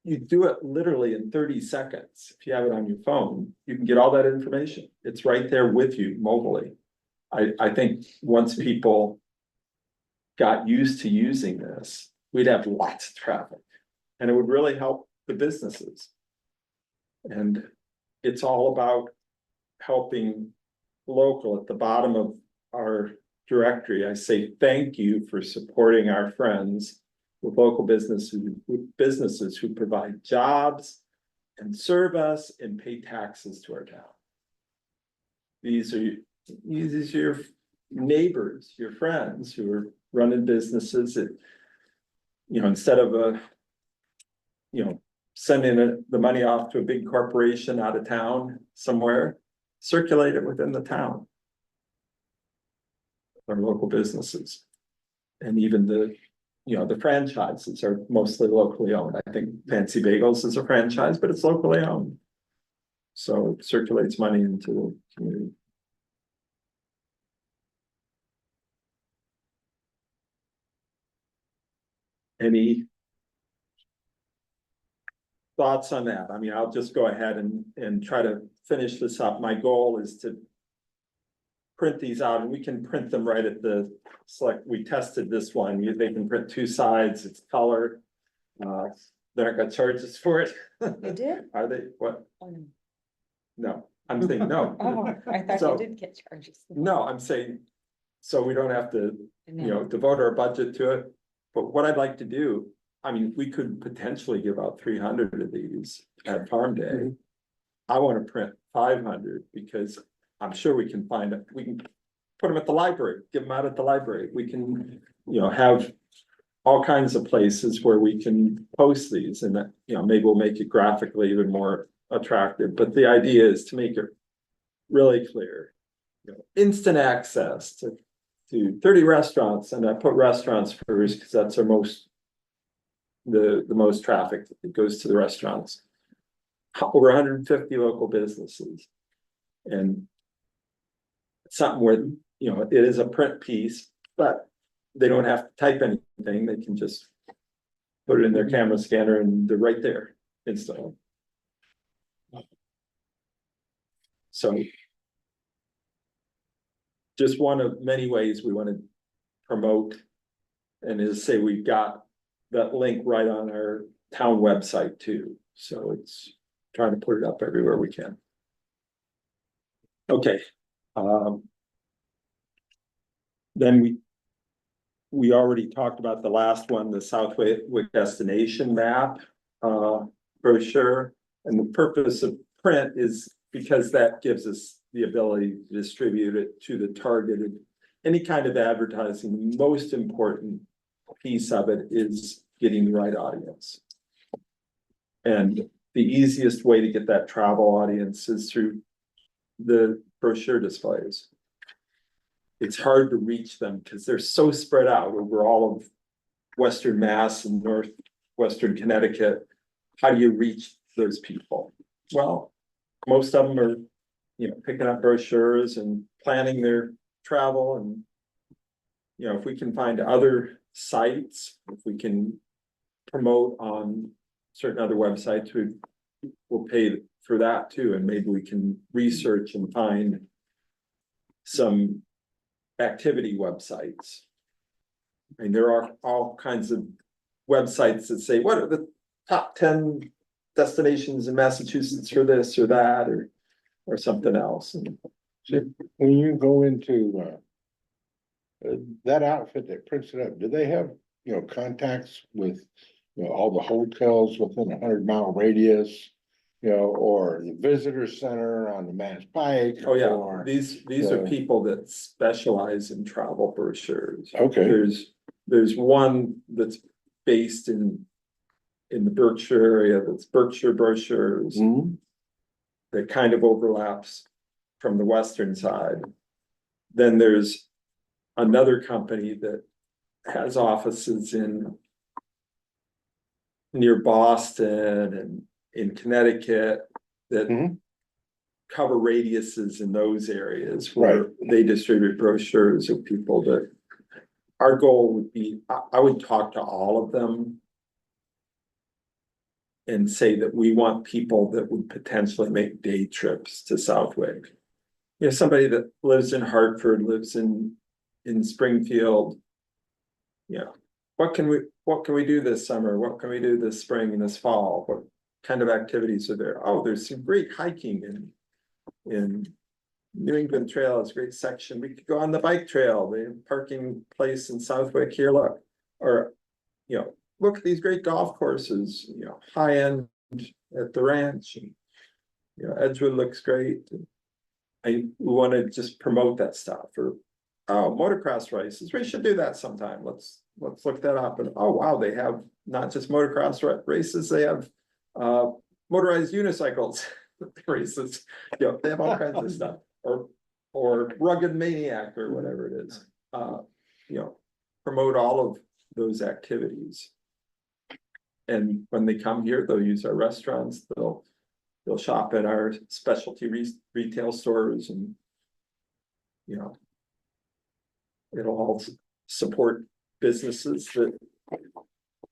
You do it literally in 30 seconds. If you have it on your phone, you can get all that information. It's right there with you mobily. I think once people got used to using this, we'd have lots of traffic and it would really help the businesses. And it's all about helping local. At the bottom of our directory, I say thank you for supporting our friends with local businesses who provide jobs and serve us and pay taxes to our town. These are your neighbors, your friends who are running businesses that, you know, instead of sending the money off to a big corporation out of town somewhere, circulate it within the town. Our local businesses. And even the franchises are mostly locally owned. I think Fancy Bagels is a franchise, but it's locally owned. So it circulates money into the community. Any thoughts on that? I mean, I'll just go ahead and try to finish this up. My goal is to print these out, and we can print them right at the select. We tested this one. They can print two sides. It's color. They're not gonna charge us for it. You did? Are they? What? Oh, no. No, I'm saying no. Oh, I thought So- you did get charges. No, I'm saying, so we don't have to, devote our budget to it. But what I'd like to do, I mean, we could potentially give out 300 of these at Farm Day. I want to print 500 because I'm sure we can put them at the library, give them out at the library. We can, have all kinds of places where we can post these and that, maybe we'll make it graphically even more attractive. But the idea is to make it really clear, instant access to 30 restaurants. And I put restaurants first because that's our the most traffic that goes to the restaurants. Over 150 local businesses. And something where, it is a print piece, but they don't have to type anything. They can just put it in their camera scanner and they're right there instantly. So just one of many ways we want to promote and is say we've got that link right on our town website too. So it's trying to put it up everywhere we can. Okay. Then we already talked about the last one, the Southwick destination map brochure. And the purpose of print is because that gives us the ability to distribute it to the targeted, any kind of advertising. The most important piece of it is getting the right audience. And the easiest way to get that travel audience is through the brochure displays. It's hard to reach them because they're so spread out over all of Western Mass and Western Connecticut, how do you reach those people? Well, most of them are, picking up brochures and planning their travel and. If we can find other sites, if we can promote on certain other websites, we'll pay for that too, and maybe we can research and find some activity websites. I mean, there are all kinds of websites that say, what are the top 10 destinations in Massachusetts for this or that, or something else. And When you go into, that outfit that prints it up, do they have, contacts with, all the hotels within 100-mile radius? Or the visitor center on the Mass Pike? oh yeah, or- these are people that specialize in travel brochures. Okay. There's one that's based in the Berkshire area, that's Berkshire Brochures, Mhm. that kind of overlaps from the western side. Then there's another company that has offices near Boston and in Connecticut that Mhm. cover radiuses in those areas where they distribute brochures of people that our goal would be, I would talk to all of them and say that we want people that would potentially make day trips to Southwick. Somebody that lives in Hartford, lives in Springfield. What can we do this summer? What can we do this spring and this fall? What kind of activities are there? Oh, there's some great hiking in New England Trail. It's a great section. We could go on the bike trail, the parking place in Southwick here, look. Or, look at these great golf courses, high end at the ranch. And, Edgewood looks great. We want to just promote that stuff. Or, oh, motocross races, we should do that sometime. Let's look that up. And oh wow, they have not just motocross races, they have motorized unicycles races. They have all kinds of stuff. Or Rugged Maniac or whatever it is. Promote all of those activities. And when they come here, they'll use our restaurants, they'll shop at our specialty retail stores and, it'll all support businesses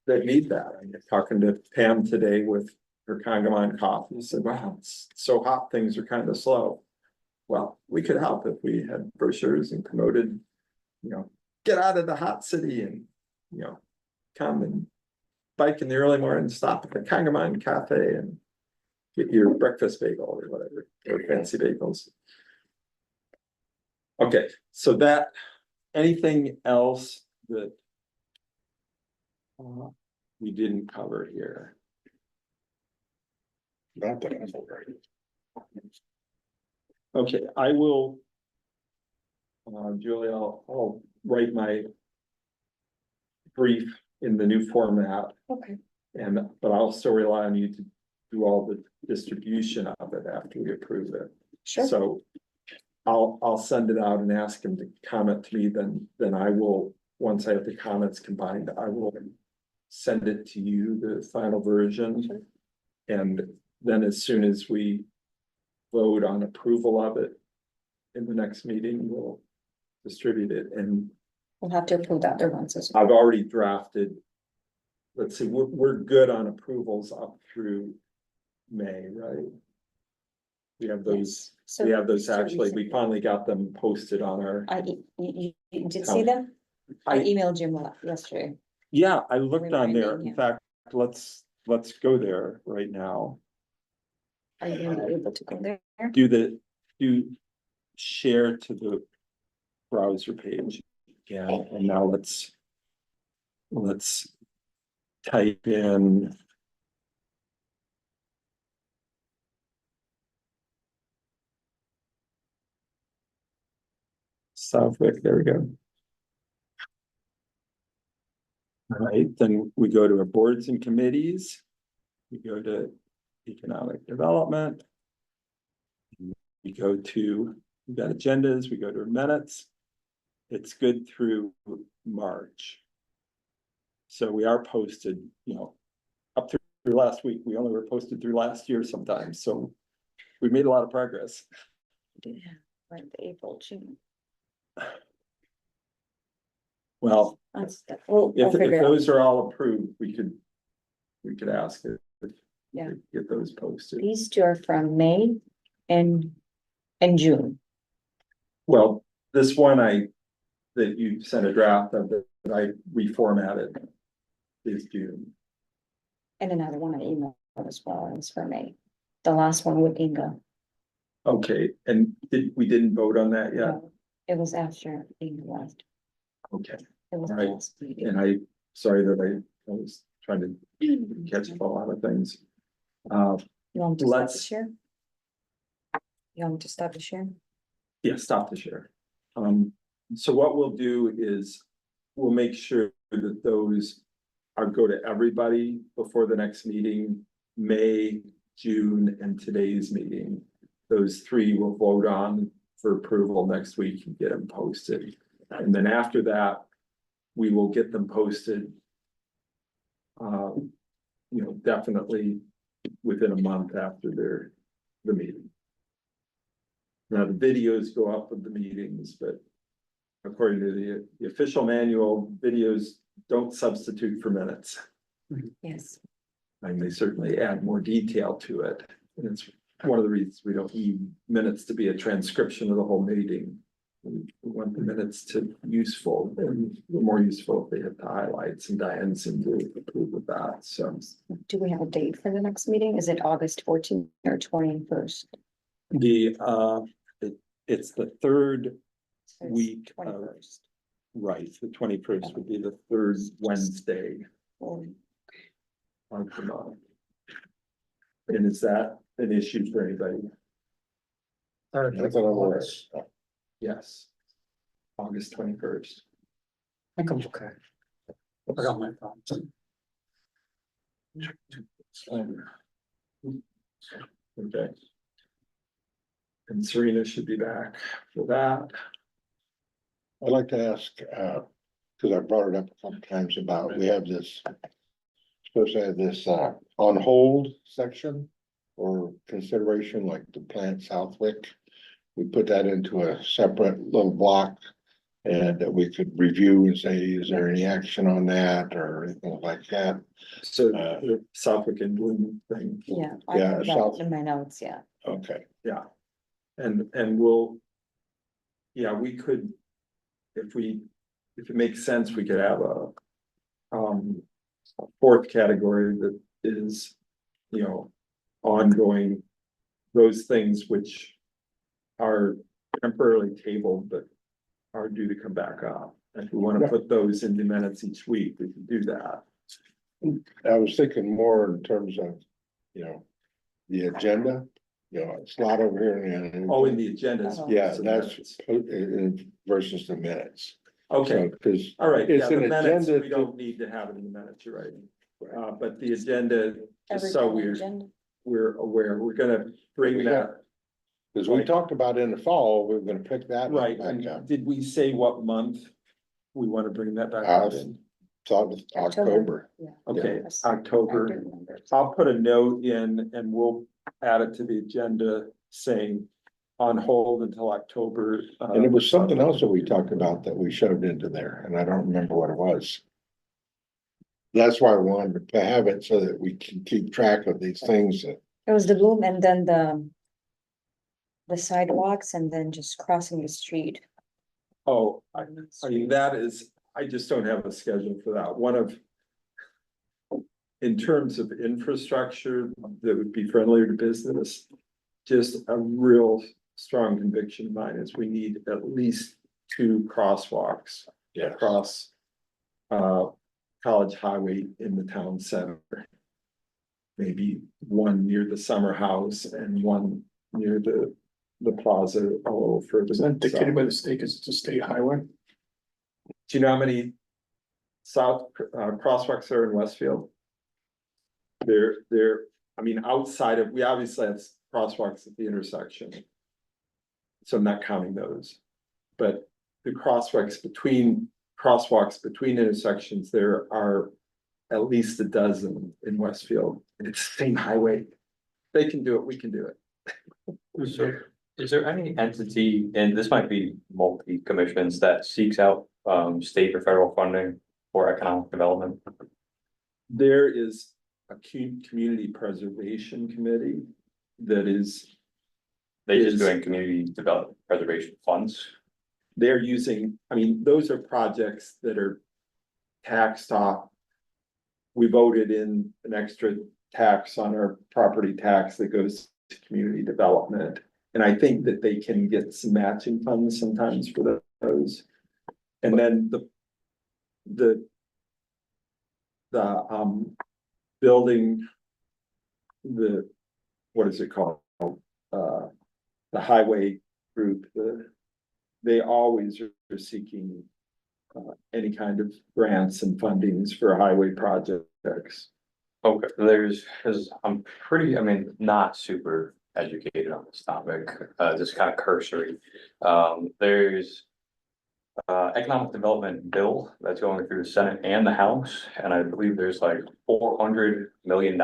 that need that. I'm talking to Pam today with her Congamon Coffee, said, wow, it's so hot, things are kind of slow. Well, we could help if we had brochures and promoted, get out of the hot city and, come and bike in the early morning, stop at the Congamon Cafe and get your breakfast bagel or whatever, or fancy bagels. Okay, so anything else that we didn't cover here? Not that I'm aware of. Okay, I will. Julie, I'll write my brief in the new format. Okay. But I'll still rely on you to do all the distribution of it after we approve it. Sure. So I'll send it out and ask him to comment to me, then I will, once I have the comments combined, I will send it to you, the final version. Sure. And then as soon as we vote on approval of it in the next meeting, we'll distribute it. And We'll have to approve the other ones as well. I've already drafted. Let's see, we're good on approvals up through May, right? We have those, So- we have those so actually, we finally got them posted on our. You did see them? I emailed you yesterday. Yeah, I looked on there. Reminding you. In fact, let's go there right now. Are you gonna be able to go there? Do share to the browser page. Yeah, and now let's type in. Southwick, there we go. All right, then we go to our boards and committees. We go to economic development. We go to, we've got agendas, we go to minutes. It's good through March. So we are posted, up through last week. We only were posted through last year sometimes, so we made a lot of progress. Yeah, like April, June. Well, We'll if figure it out. those are all approved, we could ask if Yeah. get those posted. These two are from May and June. Well, this one that you sent a draft of that I reformatted is June. And another one I emailed as well, it was for May. The last one with Inga. Okay, and we didn't vote on that yet? No, it was after Inga left. Okay, It was the Right. last meeting. and sorry that I was trying to catch up on a lot of things. You want me to stop the let's- share? You want me to stop the share? Yeah, stop the share. So what we'll do is we'll make sure that those go to everybody before the next meeting, May, June, and today's meeting. Those three we'll vote on for approval next week and get them posted. And then after that, we will get them posted. Definitely within a month after the meeting. Now, the videos go up with the meetings, but according to the official manual, videos don't substitute for minutes. Yes. And they certainly add more detail to it. And it's one of the reasons we don't need minutes to be a transcription of the whole meeting. We want the minutes to be useful, and more useful if they have the highlights, and Diane seemed to approve of that, so. Do we have a date for the next meeting? Is it August 14th or 21st? It's the third week of, 21st. right, the 21st would be the third Wednesday Or- of the month. And is that an issue for anybody? That's what I was. Yes. August 21st. I think I'm okay. I got my problems. Okay. And Serena should be back for that. I'd like to ask, cause I brought it up a couple times about, we have this. Supposed to have this, on hold section or consideration like the plant Southwick. We put that into a separate little block. And that we could review and say, is there any action on that or anything like that? So the Southwick and Bloom thing, Yeah. I Yeah, have South- that in my notes, yeah. Okay, and we'll. Yeah, we could. If it makes sense, we could have a fourth category that is, ongoing. Those things which are temporarily tabled, but are due to come back up. If we want to put those in the minutes each week, we can do that. I was thinking more in terms of, the agenda, it's not over here. Oh, in the agendas. Yeah, So that's versus the minutes. Okay, Cause all right, yeah, It's the an minutes, agenda we don't need to have it in the minutes, you're right. But the agenda, just so we're aware, we're gonna bring We that. Cause we talked about in the fall, we were gonna pick that Right, back up. and did we say what month we want to bring that back Uh, up in? Thought it was October. Yeah. Okay, Yes. October. I do remember. I'll put a note in and we'll add it to the agenda saying on hold until October. And there was something else that we talked about that we shoved into there, and I don't remember what it was. That's why I wanted to have it so that we can keep track of these things that. It was the Bloom and then the sidewalks and then just crossing the street. Oh, I mean, that is, I just don't have a schedule for that. In terms of infrastructure that would be friendlier to business, just a real strong conviction of mine is we need at least 2 crosswalks across College Highway in the town center. Maybe one near the summer house and one near the plaza a little further. Is that dictated south. by the state? Cause it's a state highway? Do you know how many south crosswalks are in Westfield? I mean, outside of, we obviously have crosswalks at the intersection. So I'm not counting those. But the crosswalks between intersections, there are at least a dozen in Westfield. It's the same highway. They can do it, we can do it. So is there any entity, and this might be multi-commissions, that seeks out state or federal funding for economic development? There is a community preservation committee that is, They just Is- doing community development preservation funds? they're using, I mean, those are projects that are taxed off. We voted in an extra tax on our property tax that goes to community development. And I think that they can get some matching funds sometimes for those. And then the building, what is it called? The highway group, they always are seeking any kind of grants and fundings for highway projects. Okay, cause I'm pretty, I mean, not super educated on this topic, just kind of cursory. There's economic development bill that's going through the Senate and the House, and I believe there's like $400 million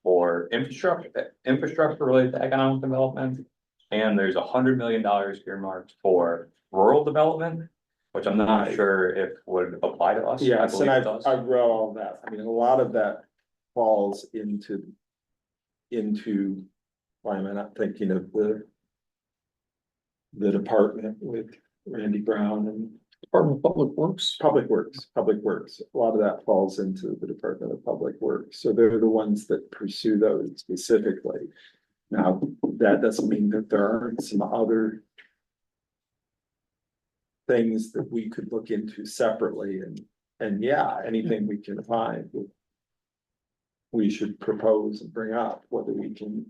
for infrastructure related to economic development. And there's $100 million earmarked for rural development, which I'm not Right. sure if would apply to us. I Yes, and believe it does. I've read all that. I mean, a lot of that falls into, why am I not thinking of the department with Randy Brown and Department of Public Works. Public Works. A lot of that falls into the Department of Public Works. So they're the ones that pursue those specifically. Now, that doesn't mean that there aren't some other things that we could look into separately and yeah, anything we can find. We should propose and bring up whether we can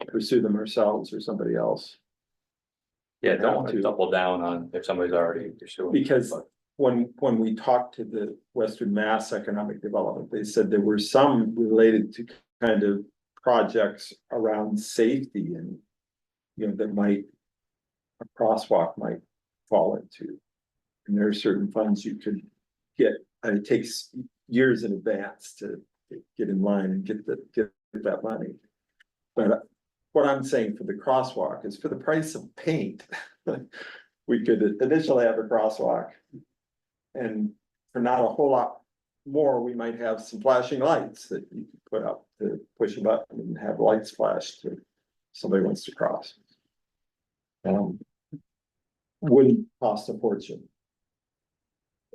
pursue them ourselves or somebody else. Yeah, don't want have to to. double down on if somebody's already pursuing. Because but- when we talked to the Western Mass Economic Development, they said there were some related to kind of projects around safety and, you know, that a crosswalk might fall into. And there are certain funds you could get, and it takes years in advance to get in line and get that money. But what I'm saying for the crosswalk is for the price of paint, we could initially have a crosswalk. And for not a whole lot more, we might have some flashing lights that you could put up to push a button and have lights flash to somebody wants to cross. Wouldn't cost a fortune.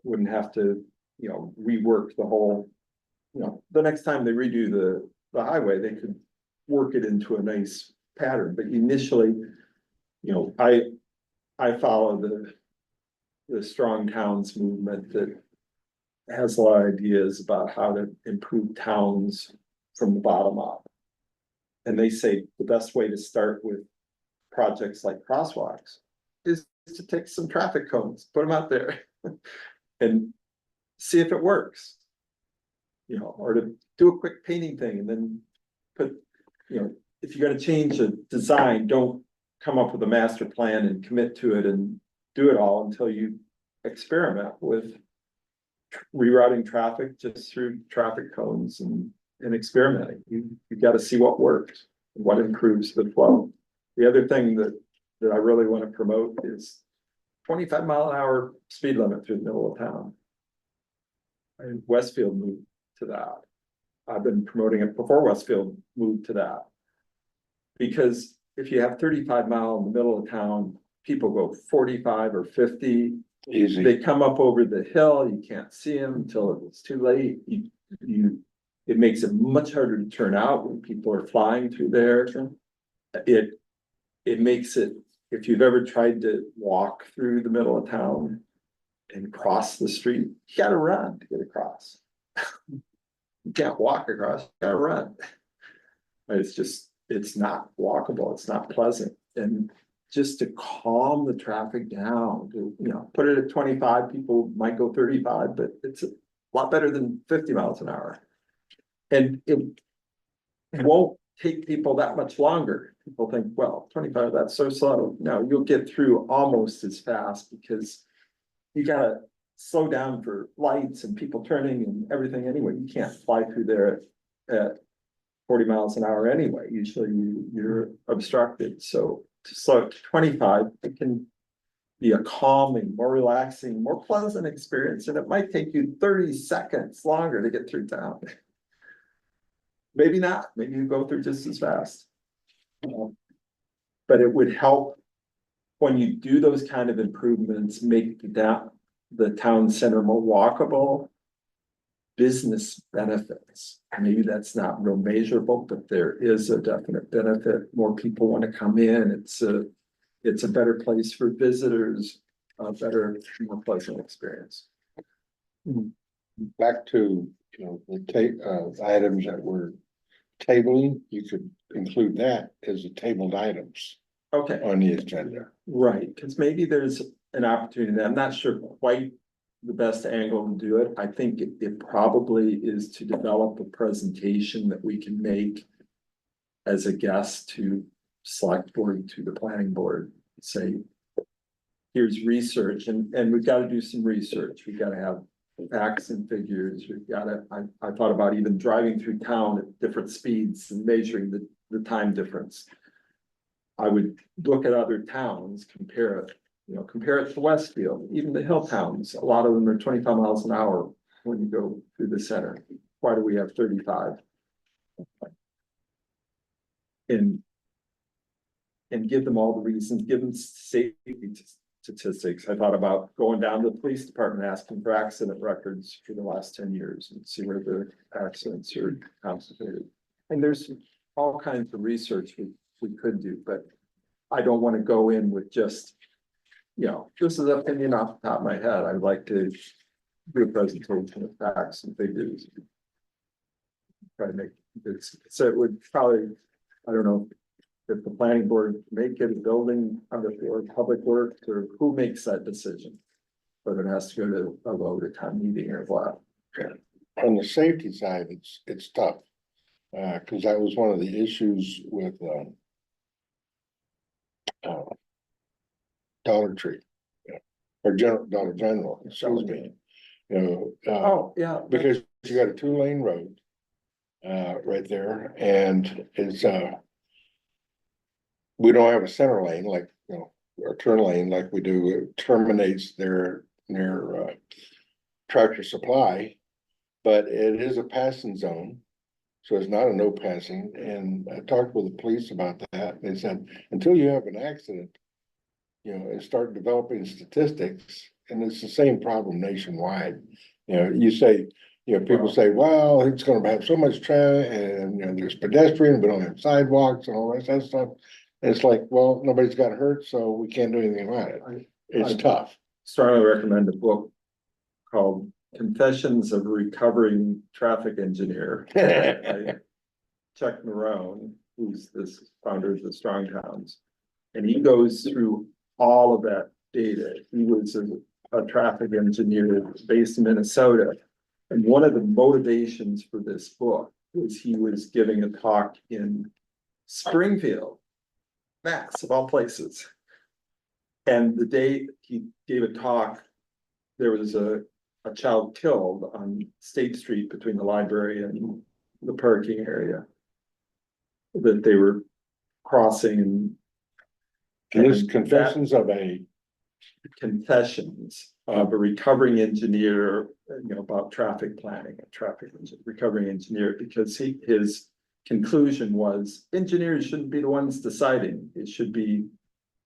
Wouldn't have to, you know, rework the whole, you know, the next time they redo the highway, they could work it into a nice pattern, but initially, you know, I follow the strong towns movement that has a lot of ideas about how to improve towns from the bottom up. And they say the best way to start with projects like crosswalks is to take some traffic cones, put them out there and see if it works. You know, or to do a quick painting thing and then put, you know, if you're gonna change a design, don't come up with a master plan and commit to it and do it all until you experiment with rerouting traffic just through traffic cones and experimenting. You've got to see what works, and what improves the flow. The other thing that I really want to promote is 25-mile-an-hour speed limit through the middle of town. And Westfield moved to that. I've been promoting it before Westfield moved to that. Because if you have 35 mile in the middle of town, people go 45 or 50. Easy. They come up over the hill, you can't see them until it's too late. It makes it much harder to turn out when people are flying through there. It makes it, if you've ever tried to walk through the middle of town and cross the street, you gotta run to get across. You can't walk across, you gotta run. It's not walkable, it's not pleasant, and just to calm the traffic down, to, you know, put it at 25, people might go 35, but it's a lot better than 50 miles an hour. And it won't take people that much longer. People think, well, 25, that's so slow. No, you'll get through almost as fast because you gotta slow down for lights and people turning and everything anyway. You can't fly through there at 40 miles an hour anyway. Usually you're obstructed. So to slow it to 25, it can be a calming, more relaxing, more pleasant experience. And it might take you 30 seconds longer to get through town. Maybe not, maybe you go through just as fast. But it would help when you do those kind of improvements, make the town center more walkable. Business benefits, maybe that's not real measurable, but there is a definite benefit. More people want to come in. It's a better place for visitors, a better, more pleasant experience. Back to, the items that we're tabling, you could include that as the tabled items Okay, on the agenda. right, because maybe there's an opportunity. I'm not sure quite the best angle to do it. I think it probably is to develop a presentation that we can make as a guest to select board, to the planning board, say, here's research, and we've got to do some research. We've got to have facts and figures. We've got to, I thought about even driving through town at different speeds and measuring the time difference. I would look at other towns, compare it to Westfield, even the hill towns. A lot of them are 25 miles an hour when you go through the center. Why do we have 35? And give them all the reasons, give them safety statistics. I thought about going down to the police department, asking for accident records for the last 10 years and see where the accidents are concentrated. And there's all kinds of research we could do, but I don't want to go in with just, this is an opinion off the top of my head. I'd like to do a presentation of facts and figures. Try to make this, so it would probably, I don't know, if the planning board make it a building or public works, or who makes that decision? Whether it has to go to a vote, a town meeting or what. On the safety side, it's tough. Cause that was one of the issues with, Dollar Tree. Or Dollar General, excuse me. Oh, yeah. Because you got a 2-lane road. Right there, and it's, we don't have a center lane like, or turn lane like we do. It terminates their Tractor Supply. But it is a passing zone, so it's not a no passing, and I talked with the police about that. They said, until you have an accident, and start developing statistics, and it's the same problem nationwide. You say, people say, well, it's gonna have so much traffic, and there's pedestrian, we don't have sidewalks and all that stuff. And it's like, well, nobody's got hurt, so we can't do anything about it. It's tough. Strongly recommend a book called Confessions of a Recovering Traffic Engineer. by Chuck Marone, who's this founder of the Strong Towns. And he goes through all of that data. He was a traffic engineer based in Minnesota. And one of the motivations for this book was he was giving a talk in Springfield, Mass, of all places. And the day he gave a talk, there was a child killed on State Street between the library and the parking area that they were crossing. And this confessions of a. Confessions of a recovering engineer, about traffic planning, recovering engineer, because his conclusion was engineers shouldn't be the ones deciding. It should be,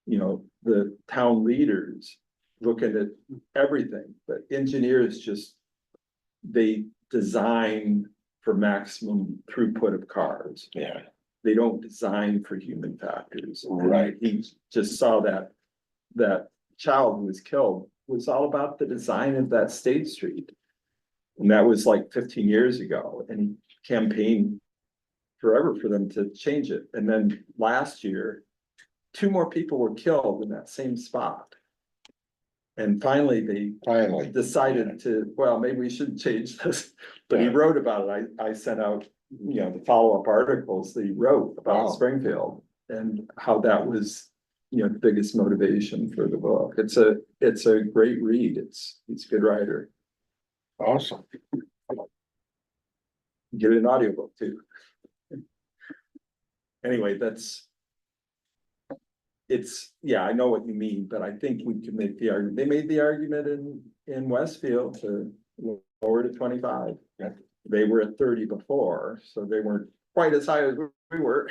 the town leaders looking at everything, but engineers they design for maximum throughput of cars. Yeah. They don't design for human factors. Right. He just saw that child who was killed was all about the design of that State Street. And that was like 15 years ago, and he campaigned forever for them to change it. And then last year, 2 more people were killed in that same spot. And finally, they decided to, well, maybe we should change this, but he wrote about it. I sent out, the follow-up articles that he wrote about Springfield and how that was, biggest motivation for the book. It's a great read. He's a good writer. Awesome. Get an audiobook too. Anyway, I know what you mean, but I think we can make the argument. They made the argument in Westfield to lower to 25. Yeah. They were at 30 before, so they weren't quite as high as we were.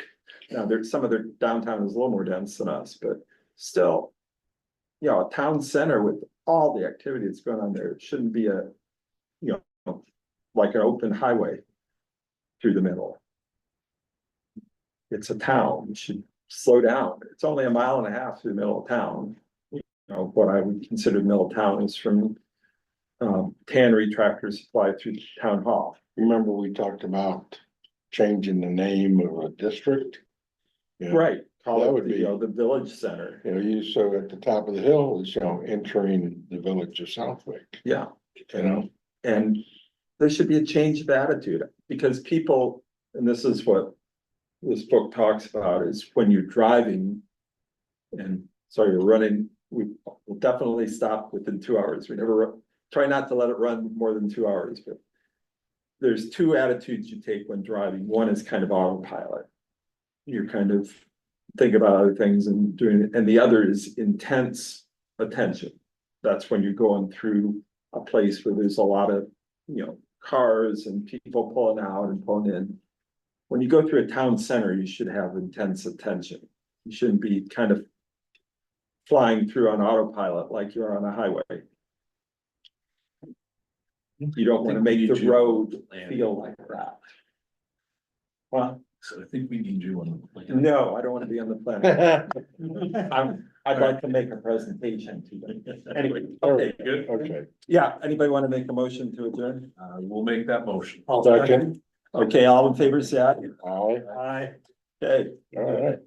Now, some of their downtown is a little more dense than us, but still. A town center with all the activity that's going on there, it shouldn't be like an open highway through the middle. It's a town, you should slow down. It's only 1.5 miles through the middle of town. What I would consider the middle of town is from Tannery Tractor Supply through Town Hall. Remember we talked about changing the name of a district? You know, Right, call That it would be- the village center. So at the top of the hill is, entering the village of Southwick, Yeah, and there should be a change of attitude because people, and this is what this book talks about, is when you're driving. And so you're running, we will definitely stop within 2 hours. We never try not to let it run more than 2 hours, but. There's two attitudes you take when driving. One is kind of autopilot. You're kind of thinking about other things and doing it, and the other is intense attention. That's when you're going through a place where there's a lot of, cars and people pulling out and pulling in. When you go through a town center, you should have intense attention. You shouldn't be kind of flying through on autopilot like you're on a highway. You don't want to make the road feel like that. Well, So I think we need you on the plan. no, I don't want to be on the planet. I'd like to make a presentation to them. Anyway, okay, good. okay. Yeah, anybody want to make a motion to adjourn? We'll make that motion. Second, Okay, all in favor, say aye. aye, Aye. Okay. all right.